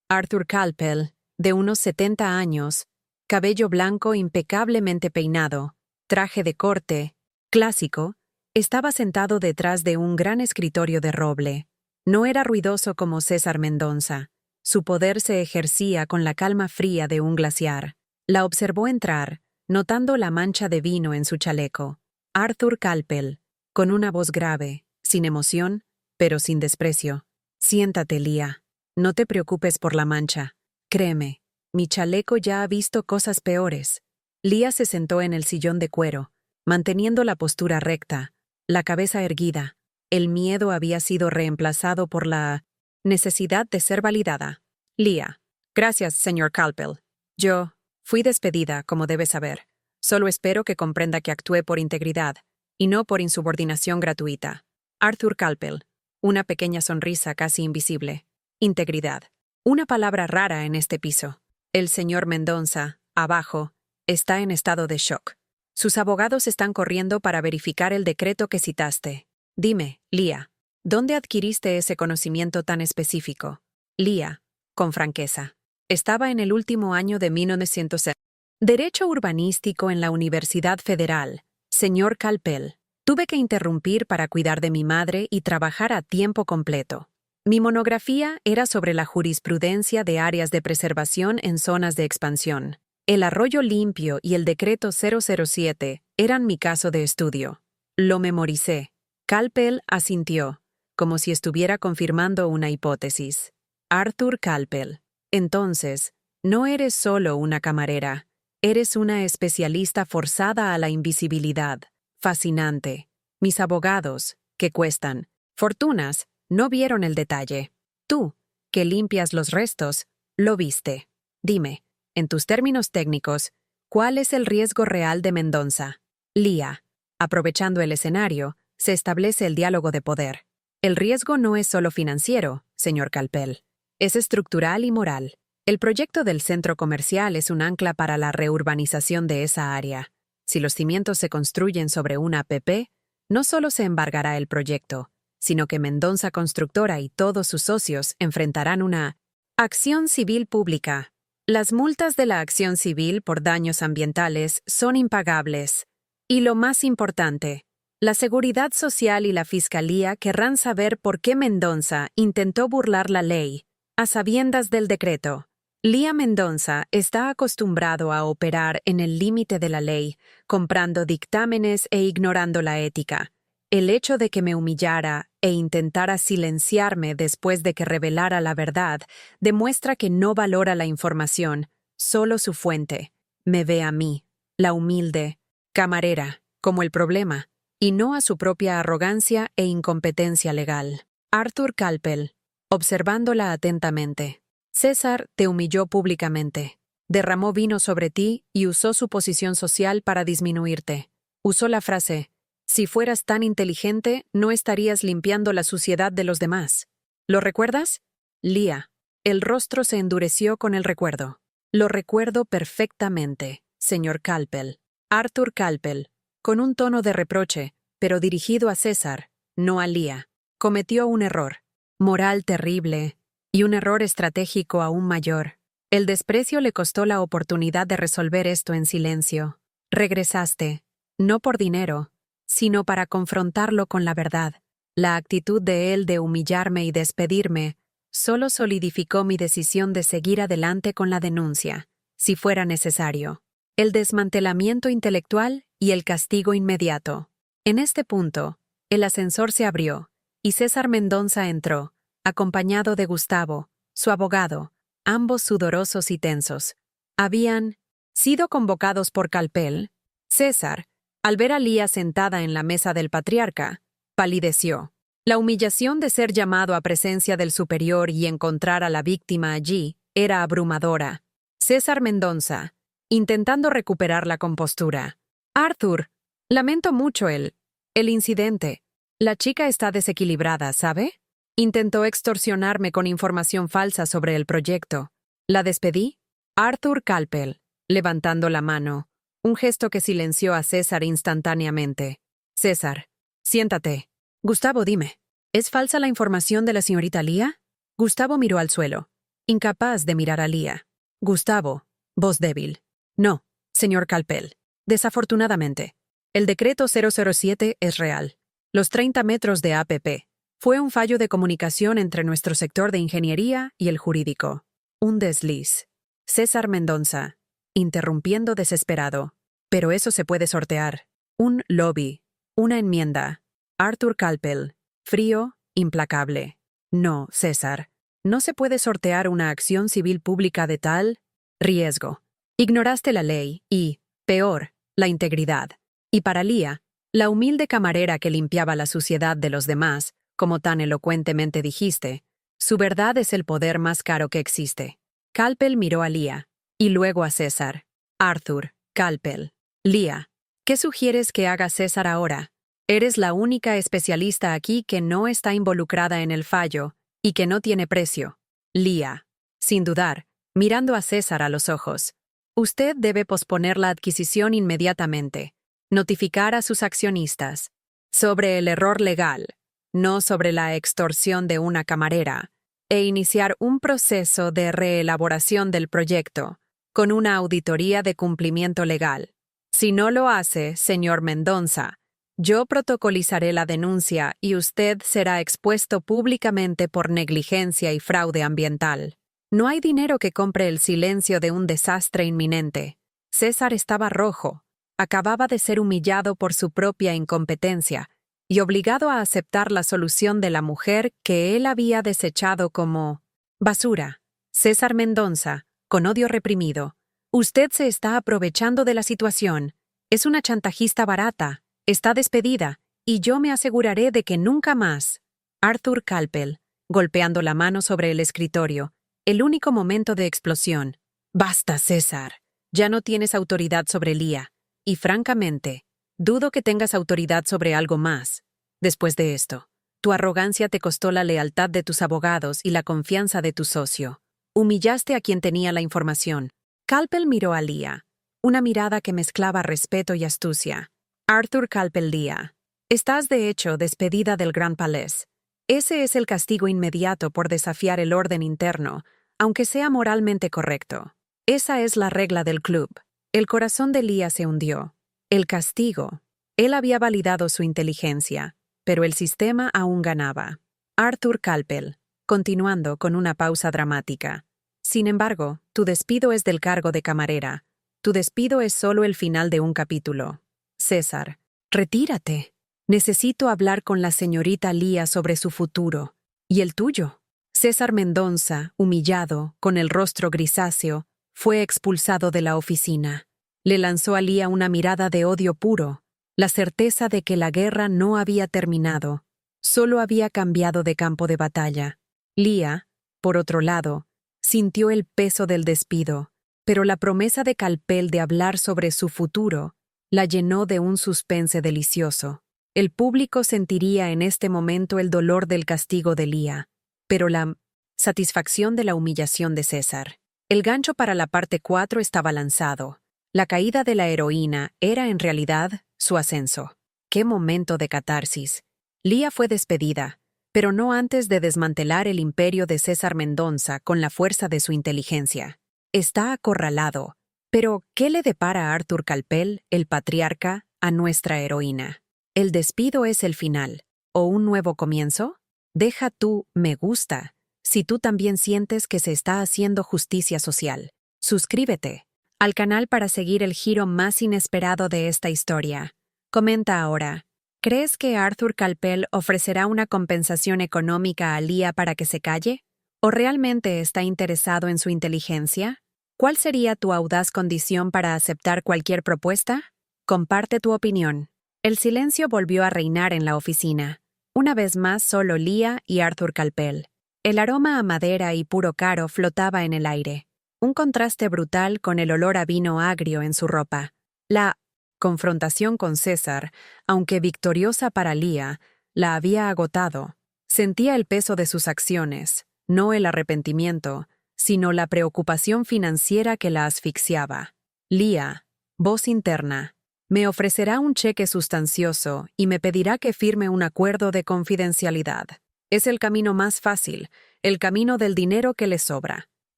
Arthur Calpel, de unos 70 años, cabello blanco impecablemente peinado, traje de corte, clásico, estaba sentado detrás de un gran escritorio de roble. No era ruidoso como César Mendonça. Su poder se ejercía con la calma fría de un glaciar. La observó entrar, notando la mancha de vino en su chaleco. Arthur Calpel, con una voz grave, sin emoción, pero sin desprecio. Siéntate, Leah. No te preocupes por la mancha. Créeme, mi chaleco ya ha visto cosas peores. Leah se sentó en el sillón de cuero, manteniendo la postura recta, la cabeza erguida. El miedo había sido reemplazado por la necesidad de ser validada. Leah. Gracias, señor Calpel. Yo fui despedida, como debe saber. Solo espero que comprenda que actué por integridad, y no por insubordinación gratuita. Arthur Calpel. Una pequeña sonrisa casi invisible. Integridad. Una palabra rara en este piso. El señor Mendonça, abajo, está en estado de shock. Sus abogados están corriendo para verificar el decreto que citaste. Dime, Leah, ¿dónde adquiriste ese conocimiento tan específico? Leah, con franqueza. Estaba en el último año de 1900. Derecho urbanístico en la Universidad Federal. Señor Calpel. Tuve que interrumpir para cuidar de mi madre y trabajar a tiempo completo. Mi monografía era sobre la jurisprudencia de áreas de preservación en zonas de expansión. El arroyo limpio y el decreto 007 eran mi caso de estudio. Lo memoricé. Calpel asintió, como si estuviera confirmando una hipótesis. Arthur Calpel. Entonces, no eres solo una camarera. Eres una especialista forzada a la invisibilidad. Fascinante. Mis abogados, que cuestan fortunas, no vieron el detalle. Tú, que limpias los restos, lo viste. Dime, en tus términos técnicos, ¿cuál es el riesgo real de Mendoza? Lía. Aprovechando el escenario, se establece el diálogo de poder. El riesgo no es solo financiero, señor Calpel. Es estructural y moral. El proyecto del centro comercial es un ancla para la reurbanización de esa área. Si los cimientos se construyen sobre una APP, no solo se embargará el proyecto, sino que Mendoza Constructora y todos sus socios enfrentarán una acción civil pública. Las multas de la acción civil por daños ambientales son impagables. Y lo más importante, la Seguridad Social y la Fiscalía querrán saber por qué Mendoza intentó burlar la ley, a sabiendas del decreto. Lía Mendoza está acostumbrado a operar en el límite de la ley, comprando dictámenes e ignorando la ética. El hecho de que me humillara e intentara silenciarme después de que revelara la verdad demuestra que no valora la información, solo su fuente. Me ve a mí, la humilde camarera, como el problema, y no a su propia arrogancia e incompetencia legal. Arthur Calpel, observándola atentamente. César te humilló públicamente. Derramó vino sobre ti y usó su posición social para disminuirte. Usó la frase: si fueras tan inteligente, no estarías limpiando la suciedad de los demás. ¿Lo recuerdas? Lía. El rostro se endureció con el recuerdo. Lo recuerdo perfectamente, señor Calpel. Arthur Calpel, con un tono de reproche, pero dirigido a César, no a Lía. Cometió un error moral terrible y un error estratégico aún mayor. El desprecio le costó la oportunidad de resolver esto en silencio. Regresaste, no por dinero, sino para confrontarlo con la verdad. La actitud de él de humillarme y despedirme solo solidificó mi decisión de seguir adelante con la denuncia, si fuera necesario. El desmantelamiento intelectual y el castigo inmediato. En este punto, el ascensor se abrió, y César Mendoza entró, acompañado de Gustavo, su abogado, ambos sudorosos y tensos. Habían sido convocados por Calpel. César, al ver a Lía sentada en la mesa del patriarca, palideció. La humillación de ser llamado a presencia del superior y encontrar a la víctima allí era abrumadora. César Mendoza, intentando recuperar la compostura. Arthur, lamento mucho el incidente. La chica está desequilibrada, ¿sabe? Intentó extorsionarme con información falsa sobre el proyecto. ¿La despedí? Arthur Calpel, levantando la mano, un gesto que silenció a César instantáneamente. César, siéntate. Gustavo, dime, ¿es falsa la información de la señorita Lía? Gustavo miró al suelo, incapaz de mirar a Lía. Gustavo, voz débil. No, señor Calpel. Desafortunadamente, el decreto 007 es real. Los 30 metros de APP. Fue un fallo de comunicación entre nuestro sector de ingeniería y el jurídico. Un desliz. César Mendoza, interrumpiendo desesperado. Pero eso se puede sortear. Un lobby. Una enmienda. Arthur Calpel, frío, implacable. No, César. No se puede sortear una acción civil pública de tal riesgo. Ignoraste la ley y, peor, la integridad. Y para Lía, la humilde camarera que limpiaba la suciedad de los demás, como tan elocuentemente dijiste, su verdad es el poder más caro que existe. Calpel miró a Lía, y luego a César. Arthur, Calpel. Lía, ¿qué sugieres que haga César ahora? Eres la única especialista aquí que no está involucrada en el fallo y que no tiene precio. Lía, sin dudar, mirando a César a los ojos. Usted debe posponer la adquisición inmediatamente. Notificar a sus accionistas sobre el error legal, no sobre la extorsión de una camarera, e iniciar un proceso de reelaboración del proyecto, con una auditoría de cumplimiento legal. Si no lo hace, señor Mendoza, Yo protocolizaré la denuncia y usted será expuesto públicamente por negligencia y fraude ambiental. No hay dinero que compre el silencio de un desastre inminente. César estaba rojo. Acababa de ser humillado por su propia incompetencia y obligado a aceptar la solución de la mujer que él había desechado como basura. César Mendonça, con odio reprimido. Usted se está aprovechando de la situación. Es una chantajista barata. Está despedida, y yo me aseguraré de que nunca más. Arthur Calpel, golpeando la mano sobre el escritorio. El único momento de explosión. Basta, César. Ya no tienes autoridad sobre Lía. Y francamente, dudo que tengas autoridad sobre algo más. Después de esto, tu arrogancia te costó la lealtad de tus abogados y la confianza de tu socio. Humillaste a quien tenía la información. Calpel miró a Lía, una mirada que mezclaba respeto y astucia. Arthur Calpel Lía, estás de hecho despedida del Gran Palais. Ese es el castigo inmediato por desafiar el orden interno, aunque sea moralmente correcto. Esa es la regla del club. El corazón de Lía se hundió. El castigo. Él había validado su inteligencia, pero el sistema aún ganaba. Arthur Calpel, continuando con una pausa dramática. Sin embargo, tu despido es del cargo de camarera. Tu despido es solo el final de un capítulo. César, retírate. Necesito hablar con la señorita Lía sobre su futuro. ¿Y el tuyo? César Mendonça, humillado, con el rostro grisáceo, fue expulsado de la oficina. Le lanzó a Lía una mirada de odio puro, la certeza de que la guerra no había terminado, solo había cambiado de campo de batalla. Lía, por otro lado, sintió el peso del despido, pero la promesa de Calpel de hablar sobre su futuro la llenó de un suspense delicioso. El público sentiría en este momento el dolor del castigo de Lía, pero la satisfacción de la humillación de César. El gancho para la parte 4 estaba lanzado. La caída de la heroína era en realidad su ascenso. ¡Qué momento de catarsis! Lía fue despedida, pero no antes de desmantelar el imperio de César Mendonça con la fuerza de su inteligencia. Está acorralado. Pero, ¿qué le depara a Arthur Calpel, el patriarca, a nuestra heroína? ¿El despido es el final? ¿O un nuevo comienzo? Deja tu me gusta si tú también sientes que se está haciendo justicia social. Suscríbete al canal para seguir el giro más inesperado de esta historia. Comenta ahora. ¿Crees que Arthur Calpel ofrecerá una compensación económica a Lía para que se calle? ¿O realmente está interesado en su inteligencia? ¿Cuál sería tu audaz condición para aceptar cualquier propuesta? Comparte tu opinión. El silencio volvió a reinar en la oficina. Una vez más solo Lía y Arthur Calpel. El aroma a madera y puro caro flotaba en el aire. Un contraste brutal con el olor a vino agrio en su ropa. La confrontación con César, aunque victoriosa para Lía, la había agotado. Sentía el peso de sus acciones, no el arrepentimiento, sino la preocupación financiera que la asfixiaba. Lía, voz interna, me ofrecerá un cheque sustancioso y me pedirá que firme un acuerdo de confidencialidad. Es el camino más fácil, el camino del dinero que le sobra.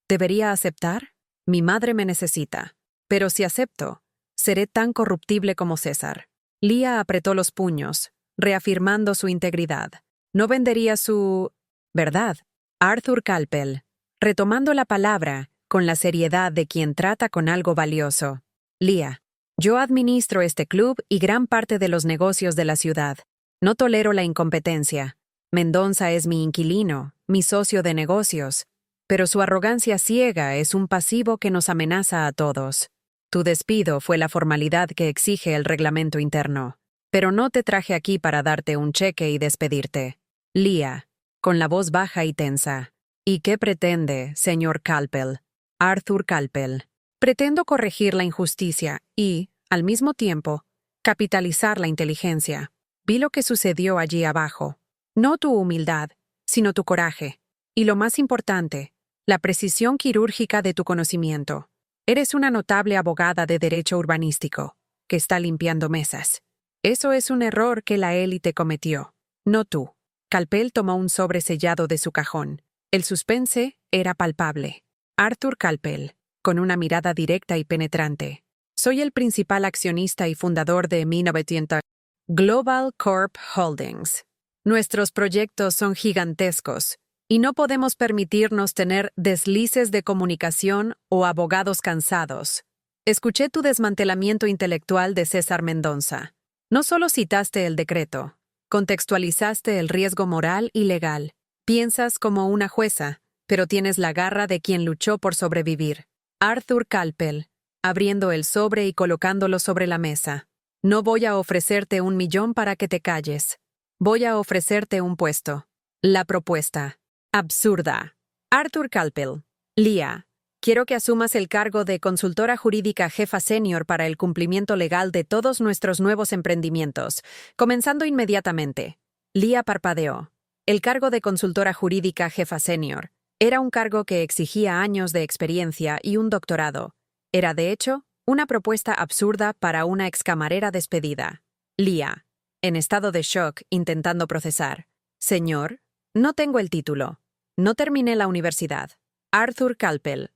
¿Debería aceptar? Mi madre me necesita. Pero si acepto, seré tan corruptible como César. Lía apretó los puños, reafirmando su integridad. No vendería su verdad. Arthur Calpel, retomando la palabra, con la seriedad de quien trata con algo valioso. Lía, yo administro este club y gran parte de los negocios de la ciudad. No tolero la incompetencia. Mendonça es mi inquilino, mi socio de negocios, pero su arrogancia ciega es un pasivo que nos amenaza a todos. Tu despido fue la formalidad que exige el reglamento interno, pero no te traje aquí para darte un cheque y despedirte. Lía, con la voz baja y tensa. ¿Y qué pretende, señor Calpel? Arthur Calpel. Pretendo corregir la injusticia y, al mismo tiempo, capitalizar la inteligencia. Vi lo que sucedió allí abajo. No tu humildad, sino tu coraje. Y lo más importante, la precisión quirúrgica de tu conocimiento. Eres una notable abogada de derecho urbanístico, que está limpiando mesas. Eso es un error que la élite cometió, no tú. Calpel tomó un sobre sellado de su cajón. El suspense era palpable. Arthur Calpel, con una mirada directa y penetrante. Soy el principal accionista y fundador de 1900. Global Corp Holdings. Nuestros proyectos son gigantescos y no podemos permitirnos tener deslices de comunicación o abogados cansados. Escuché tu desmantelamiento intelectual de César Mendonça. No solo citaste el decreto, contextualizaste el riesgo moral y legal. Piensas como una jueza, pero tienes la garra de quien luchó por sobrevivir. Arthur Calpel, abriendo el sobre y colocándolo sobre la mesa. No voy a ofrecerte 1 millón para que te calles. Voy a ofrecerte un puesto. La propuesta. Absurda. Arthur Calpel. Lia. Quiero que asumas el cargo de consultora jurídica jefa senior para el cumplimiento legal de todos nuestros nuevos emprendimientos, comenzando inmediatamente. Lia parpadeó. El cargo de consultora jurídica jefa senior era un cargo que exigía años de experiencia y un doctorado. Era, de hecho, una propuesta absurda para una excamarera despedida. Lia, en estado de shock, intentando procesar. Señor, no tengo el título. No terminé la universidad. Arthur Calpel.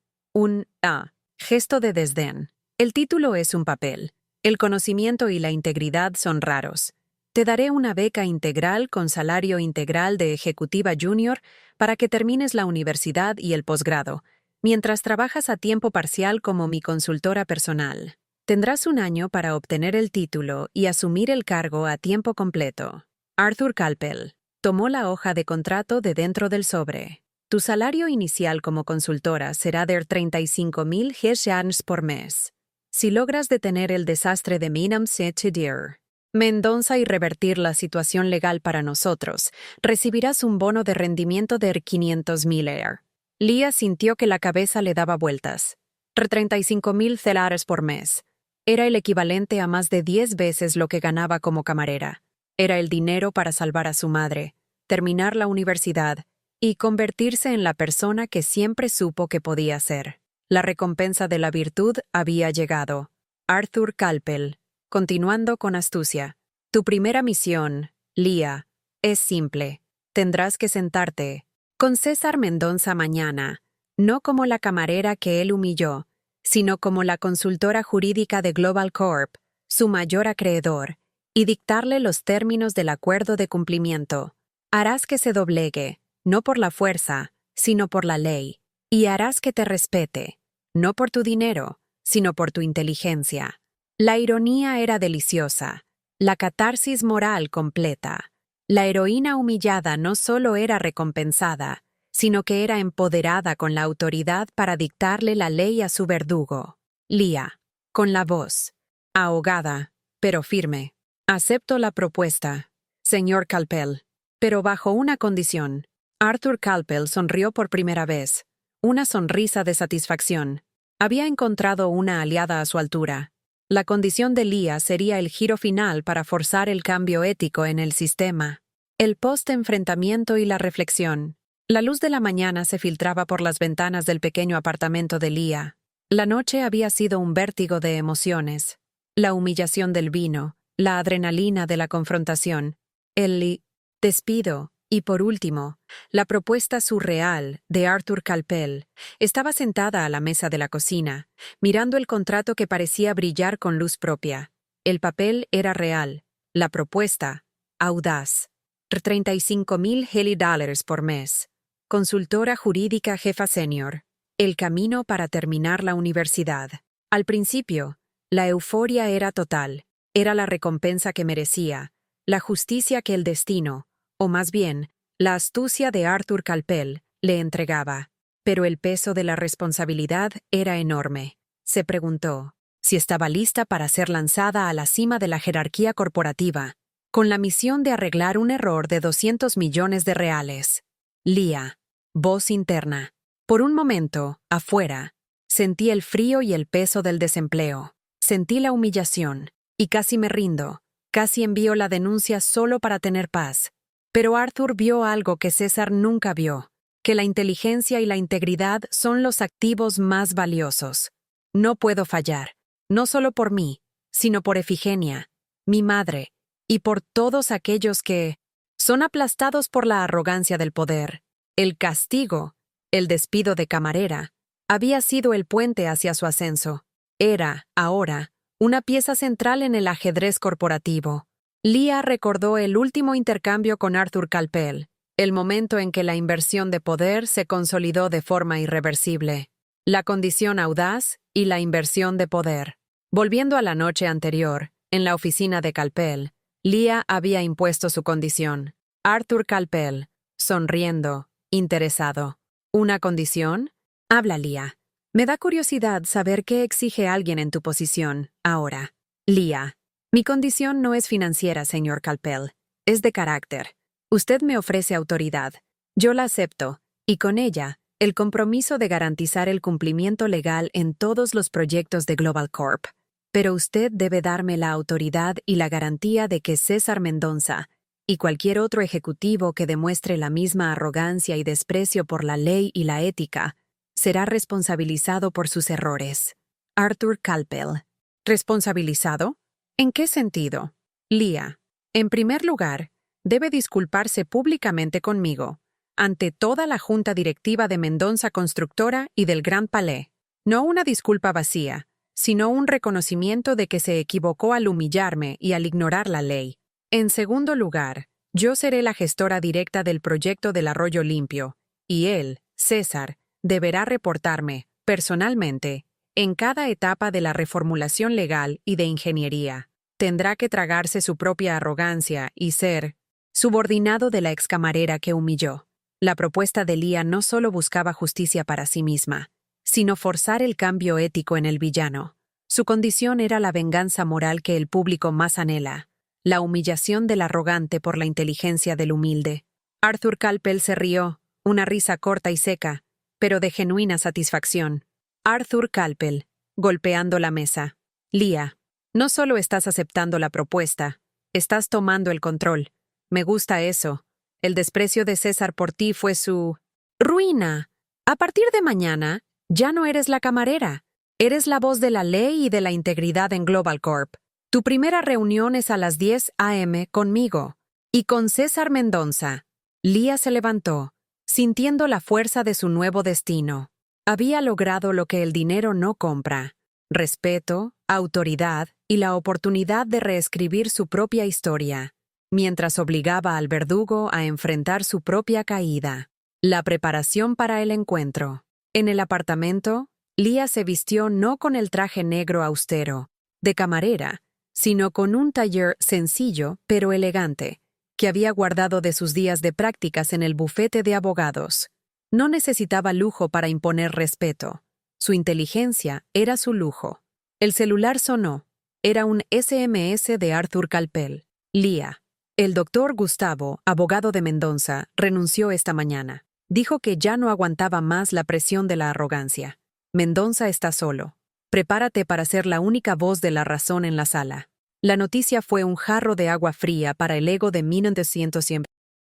Gesto de desdén. El título es un papel. El conocimiento y la integridad son raros. Te daré una beca integral con salario integral de ejecutiva junior para que termines la universidad y el posgrado, mientras trabajas a tiempo parcial como mi consultora personal. Tendrás 1 año para obtener el título y asumir el cargo a tiempo completo. Arthur Calpel tomó la hoja de contrato de dentro del sobre. Tu salario inicial como consultora será de 35.000 GBP por mes. Si logras detener el desastre de Minam Sechidir, Mendonça y revertir la situación legal para nosotros, recibirás un bono de rendimiento de 500.000 EUR. Lia sintió que la cabeza le daba vueltas. 35.000 CLR por mes. Era el equivalente a más de 10 veces lo que ganaba como camarera. Era el dinero para salvar a su madre, terminar la universidad y convertirse en la persona que siempre supo que podía ser. La recompensa de la virtud había llegado. Arthur Calpel, continuando con astucia. Tu primera misión, Lia, es simple. Tendrás que sentarte con César Mendonça mañana, no como la camarera que él humilló, sino como la consultora jurídica de Global Corp, su mayor acreedor, y dictarle los términos del acuerdo de cumplimiento. Harás que se doblegue, no por la fuerza, sino por la ley, y harás que te respete, no por tu dinero, sino por tu inteligencia. La ironía era deliciosa, la catarsis moral completa. La heroína humillada no solo era recompensada, sino que era empoderada con la autoridad para dictarle la ley a su verdugo. Lia, con la voz, ahogada, pero firme. Acepto la propuesta, señor Calpel, pero bajo una condición. Arthur Calpel sonrió por primera vez, una sonrisa de satisfacción. Había encontrado una aliada a su altura. La condición de Lia sería el giro final para forzar el cambio ético en el sistema. El post-enfrentamiento y la reflexión. La luz de la mañana se filtraba por las ventanas del pequeño apartamento de Lia. La noche había sido un vértigo de emociones. La humillación del vino, la adrenalina de la confrontación, el despido. Y por último, la propuesta surreal de Arthur Calpel. Estaba sentada a la mesa de la cocina, mirando el contrato que parecía brillar con luz propia. El papel era real, la propuesta, audaz. 35.000 $. Por mes. Consultora jurídica jefa senior. El camino para terminar la universidad. Al principio, la euforia era total. Era la recompensa que merecía, la justicia que el destino, o más bien, la astucia de Arthur Calpel, le entregaba. Pero el peso de la responsabilidad era enorme. Se preguntó si estaba lista para ser lanzada a la cima de la jerarquía corporativa, con la misión de arreglar un error de 200 millones de reales. Lia, voz interna. Por un momento, afuera, sentí el frío y el peso del desempleo. Sentí la humillación, y casi me rindo. Casi envío la denuncia solo para tener paz. Pero Arthur vio algo que César nunca vio, que la inteligencia y la integridad son los activos más valiosos. No puedo fallar, no solo por mí, sino por Efigenia, mi madre, y por todos aquellos que son aplastados por la arrogancia del poder. El castigo, el despido de camarera, había sido el puente hacia su ascenso. Era, ahora, una pieza central en el ajedrez corporativo. Leah recordó el último intercambio con Arthur Calpel, el momento en que la inversión de poder se consolidó de forma irreversible. La condición audaz y la inversión de poder. Volviendo a la noche anterior, en la oficina de Calpel, Leah había impuesto su condición. Arthur Calpel, sonriendo, interesado. ¿Una condición? Habla, Leah. Me da curiosidad saber qué exige alguien en tu posición, ahora. Leah. Mi condición no es financiera, señor Calpel. Es de carácter. Usted me ofrece autoridad. Yo la acepto, y con ella, el compromiso de garantizar el cumplimiento legal en todos los proyectos de Global Corp. Pero usted debe darme la autoridad y la garantía de que César Mendoza y cualquier otro ejecutivo que demuestre la misma arrogancia y desprecio por la ley y la ética será responsabilizado por sus errores. Arthur Calpel. ¿Responsabilizado? ¿En qué sentido? Leah. En primer lugar, debe disculparse públicamente conmigo, ante toda la junta directiva de Mendoza Constructora y del Grand Palais. No una disculpa vacía, sino un reconocimiento de que se equivocó al humillarme y al ignorar la ley. En segundo lugar, yo seré la gestora directa del proyecto del Arroyo Limpio, y él, César, deberá reportarme, personalmente, en cada etapa de la reformulación legal y de ingeniería. Tendrá que tragarse su propia arrogancia y ser subordinado de la excamarera que humilló. La propuesta de Leah no solo buscaba justicia para sí misma, sino forzar el cambio ético en el villano. Su condición era la venganza moral que el público más anhela, la humillación del arrogante por la inteligencia del humilde. Arthur Calpel se rió, una risa corta y seca, pero de genuina satisfacción. Arthur Calpel, golpeando la mesa. Leah, no solo estás aceptando la propuesta, estás tomando el control. Me gusta eso. El desprecio de César por ti fue su ruina. A partir de mañana, ya no eres la camarera. Eres la voz de la ley y de la integridad en Global Corp. Tu primera reunión es a las 10 a.m. conmigo y con César Mendoza. Leah se levantó, sintiendo la fuerza de su nuevo destino. Había logrado lo que el dinero no compra: respeto, autoridad y la oportunidad de reescribir su propia historia, mientras obligaba al verdugo a enfrentar su propia caída. La preparación para el encuentro. En el apartamento, Leah se vistió no con el traje negro austero, de camarera, sino con un taller sencillo pero elegante, que había guardado de sus días de prácticas en el bufete de abogados. No necesitaba lujo para imponer respeto. Su inteligencia era su lujo. El celular sonó. Era un SMS de Arthur Calpel. Leah. El doctor Gustavo, abogado de Mendoza, renunció esta mañana. Dijo que ya no aguantaba más la presión de la arrogancia. Mendoza está solo. Prepárate para ser la única voz de la razón en la sala. La noticia fue un jarro de agua fría para el ego de 1900.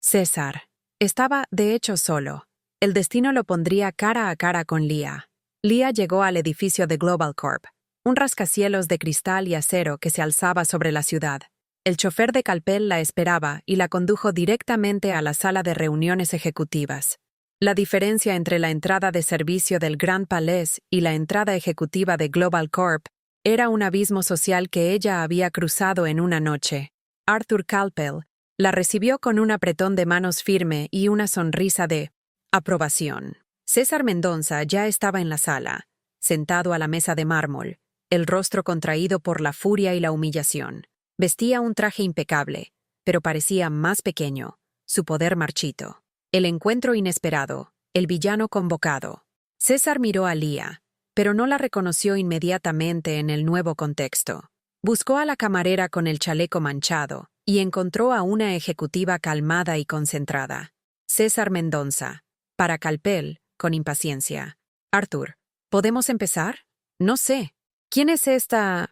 César. Estaba, de hecho, solo. El destino lo pondría cara a cara con Leah. Leah llegó al edificio de Global Corp, un rascacielos de cristal y acero que se alzaba sobre la ciudad. El chofer de Calpel la esperaba y la condujo directamente a la sala de reuniones ejecutivas. La diferencia entre la entrada de servicio del Grand Palais y la entrada ejecutiva de Global Corp era un abismo social que ella había cruzado en una noche. Arthur Calpel la recibió con un apretón de manos firme y una sonrisa de aprobación. César Mendoza ya estaba en la sala, sentado a la mesa de mármol, el rostro contraído por la furia y la humillación. Vestía un traje impecable, pero parecía más pequeño, su poder marchito. El encuentro inesperado, el villano convocado. César miró a Leah, pero no la reconoció inmediatamente en el nuevo contexto. Buscó a la camarera con el chaleco manchado y encontró a una ejecutiva calmada y concentrada. César Mendoza. Para Calpel, con impaciencia. Arthur, ¿podemos empezar? No sé. ¿Quién es esta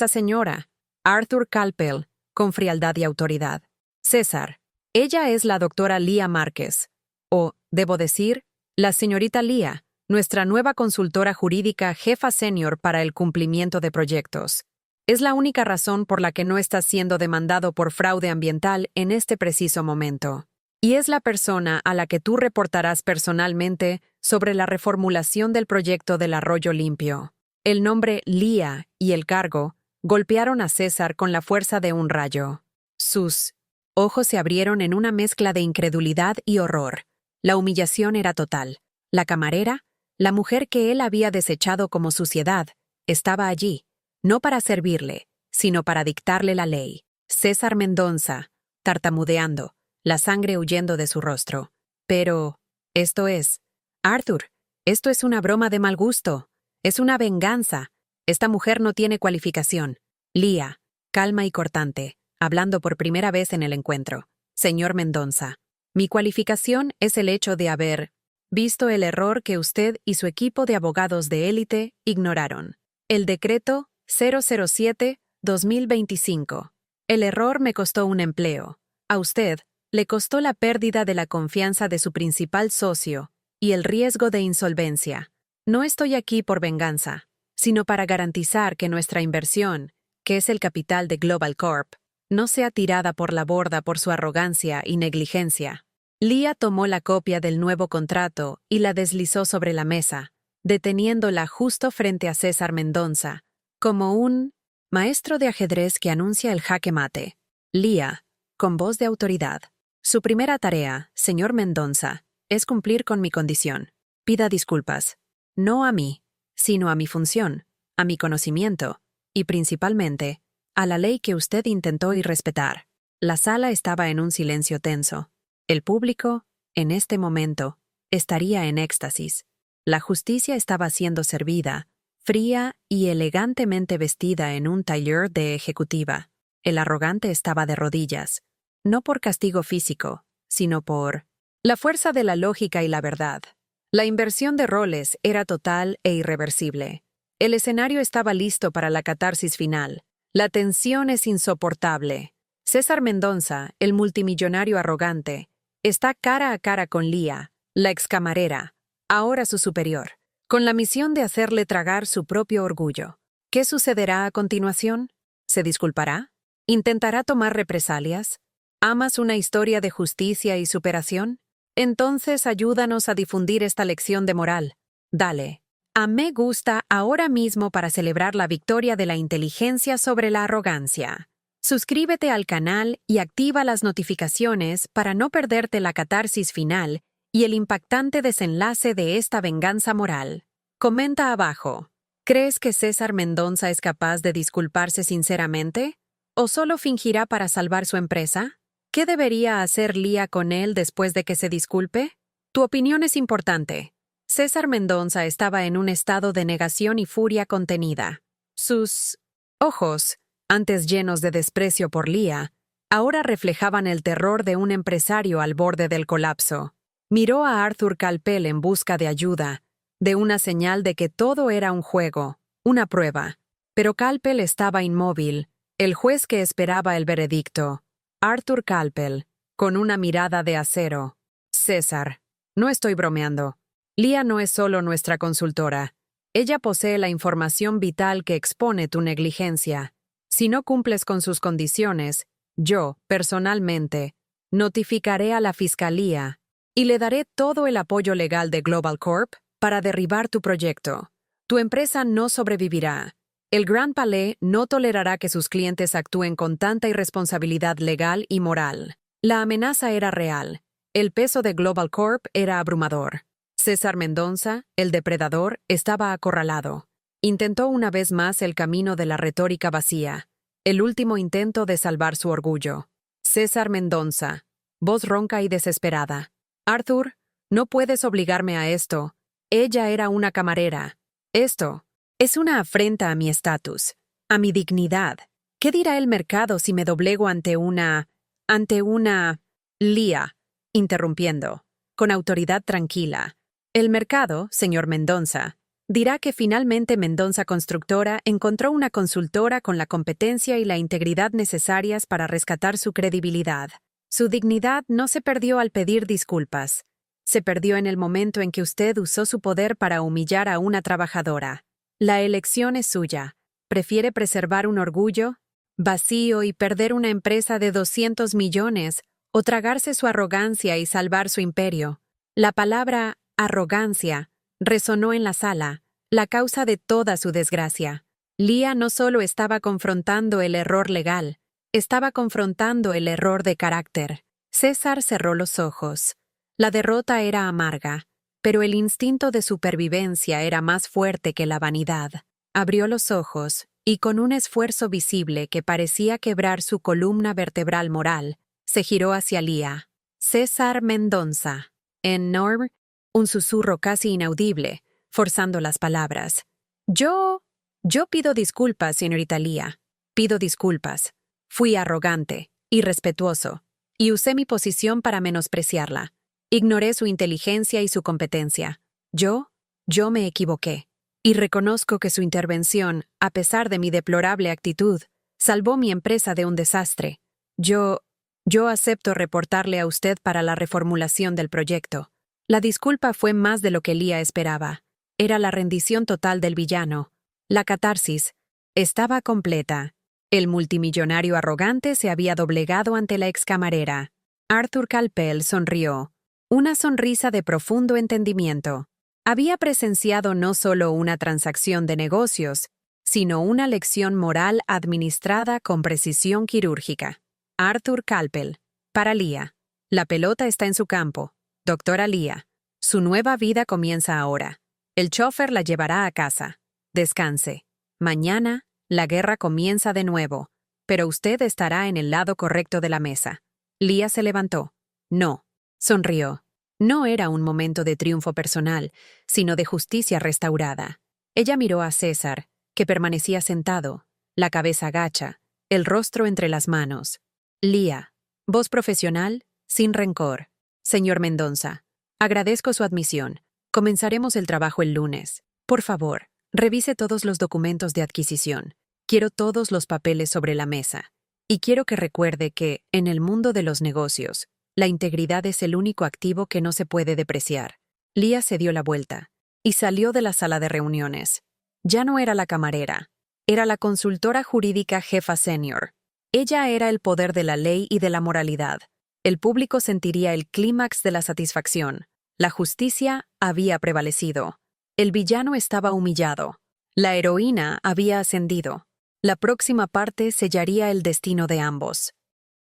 señora? Arthur Calpel, con frialdad y autoridad. César. Ella es la doctora Leah Márquez, o, debo decir, la señorita Leah, nuestra nueva consultora jurídica jefa senior para el cumplimiento de proyectos. Es la única razón por la que no estás siendo demandado por fraude ambiental en este preciso momento. Y es la persona a la que tú reportarás personalmente sobre la reformulación del proyecto del Arroyo Limpio. El nombre Leah y el cargo golpearon a César con la fuerza de un rayo. Sus ojos se abrieron en una mezcla de incredulidad y horror. La humillación era total. La camarera, la mujer que él había desechado como suciedad, estaba allí, no para servirle, sino para dictarle la ley. César Mendonça, tartamudeando, la sangre huyendo de su rostro. Pero, Arthur, esto es una broma de mal gusto. Es una venganza. Esta mujer no tiene cualificación. Lía, calma y cortante, hablando por primera vez en el encuentro. Señor Mendonça, mi cualificación es el hecho de haber visto el error que usted y su equipo de abogados de élite ignoraron. El decreto 007-2025. El error me costó un empleo. A usted le costó la pérdida de la confianza de su principal socio y el riesgo de insolvencia. No estoy aquí por venganza, sino para garantizar que nuestra inversión, que es el capital de Global Corp, no sea tirada por la borda por su arrogancia y negligencia. Lía tomó la copia del nuevo contrato y la deslizó sobre la mesa, deteniéndola justo frente a César Mendonça, como un maestro de ajedrez que anuncia el jaque mate. Lía, con voz de autoridad. Su primera tarea, señor Mendonça, es cumplir con mi condición. Pida disculpas. No a mí, sino a mi función, a mi conocimiento, y principalmente, a la ley que usted intentó irrespetar. La sala estaba en un silencio tenso. El público, en este momento, estaría en éxtasis. La justicia estaba siendo servida, fría y elegantemente vestida en un tailleur de ejecutiva. El arrogante estaba de rodillas, no por castigo físico, sino por la fuerza de la lógica y la verdad. La inversión de roles era total e irreversible. El escenario estaba listo para la catarsis final. La tensión es insoportable. César Mendonça, el multimillonario arrogante, está cara a cara con Lía, la excamarera, ahora su superior, con la misión de hacerle tragar su propio orgullo. ¿Qué sucederá a continuación? ¿Se disculpará? ¿Intentará tomar represalias? ¿Amas una historia de justicia y superación? Entonces ayúdanos a difundir esta lección de moral. Dale. A me gusta ahora mismo para celebrar la victoria de la inteligencia sobre la arrogancia. Suscríbete al canal y activa las notificaciones para no perderte la catarsis final y el impactante desenlace de esta venganza moral. Comenta abajo. ¿Crees que César Mendonça es capaz de disculparse sinceramente? ¿O solo fingirá para salvar su empresa? ¿Qué debería hacer Lía con él después de que se disculpe? Tu opinión es importante. César Mendonça estaba en un estado de negación y furia contenida. Sus ojos, antes llenos de desprecio por Lía, ahora reflejaban el terror de un empresario al borde del colapso. Miró a Arthur Calpel en busca de ayuda, de una señal de que todo era un juego, una prueba. Pero Calpel estaba inmóvil, el juez que esperaba el veredicto. Arthur Calpel, con una mirada de acero. César, no estoy bromeando. Lía no es solo nuestra consultora. Ella posee la información vital que expone tu negligencia. Si no cumples con sus condiciones, yo, personalmente, notificaré a la Fiscalía y le daré todo el apoyo legal de Global Corp para derribar tu proyecto. Tu empresa no sobrevivirá. El Grand Palais no tolerará que sus clientes actúen con tanta irresponsabilidad legal y moral. La amenaza era real. El peso de Global Corp era abrumador. César Mendonça, el depredador, estaba acorralado. Intentó una vez más el camino de la retórica vacía, el último intento de salvar su orgullo. César Mendonça, voz ronca y desesperada. Arthur, no puedes obligarme a esto. Ella era una camarera. Esto es una afrenta a mi estatus, a mi dignidad. ¿Qué dirá el mercado si me doblego ante una... Lía, interrumpiendo, con autoridad tranquila. El mercado, señor Mendonça, dirá que finalmente Mendonça Constructora encontró una consultora con la competencia y la integridad necesarias para rescatar su credibilidad. Su dignidad no se perdió al pedir disculpas. Se perdió en el momento en que usted usó su poder para humillar a una trabajadora. La elección es suya. ¿Prefiere preservar un orgullo vacío y perder una empresa de 200 millones o tragarse su arrogancia y salvar su imperio? La palabra arrogancia resonó en la sala, la causa de toda su desgracia. Lía no solo estaba confrontando el error legal, Estaba confrontando el error de carácter. César cerró los ojos. La derrota era amarga, pero el instinto de supervivencia era más fuerte que la vanidad. Abrió los ojos y, con un esfuerzo visible que parecía quebrar su columna vertebral moral, se giró hacia Lía. César Mendonça. En Norm, un susurro casi inaudible, forzando las palabras. Yo pido disculpas, señorita Lía. Pido disculpas. Fui arrogante, irrespetuoso, y usé mi posición para menospreciarla. Ignoré su inteligencia y su competencia. Yo me equivoqué. Y reconozco que su intervención, a pesar de mi deplorable actitud, salvó mi empresa de un desastre. Yo acepto reportarle a usted para la reformulación del proyecto. La disculpa fue más de lo que Lía esperaba. Era la rendición total del villano. La catarsis estaba completa. El multimillonario arrogante se había doblegado ante la excamarera. Arthur Calpel sonrió. Una sonrisa de profundo entendimiento. Había presenciado no solo una transacción de negocios, sino una lección moral administrada con precisión quirúrgica. Arthur Calpel. Para Lía. La pelota está en su campo. Doctora Lía. Su nueva vida comienza ahora. El chofer la llevará a casa. Descanse. Mañana, la guerra comienza de nuevo, pero usted estará en el lado correcto de la mesa. Lía se levantó. No. Sonrió. No era un momento de triunfo personal, sino de justicia restaurada. Ella miró a César, que permanecía sentado, la cabeza gacha, el rostro entre las manos. Lía. Voz profesional, sin rencor. Señor Mendonça, agradezco su admisión. Comenzaremos el trabajo el lunes. Por favor, revise todos los documentos de adquisición. Quiero todos los papeles sobre la mesa. Y quiero que recuerde que, en el mundo de los negocios, la integridad es el único activo que no se puede depreciar. Lía se dio la vuelta y salió de la sala de reuniones. Ya no era la camarera. Era la consultora jurídica jefa senior. Ella era el poder de la ley y de la moralidad. El público sentiría el clímax de la satisfacción. La justicia había prevalecido. El villano estaba humillado. La heroína había ascendido. La próxima parte sellaría el destino de ambos.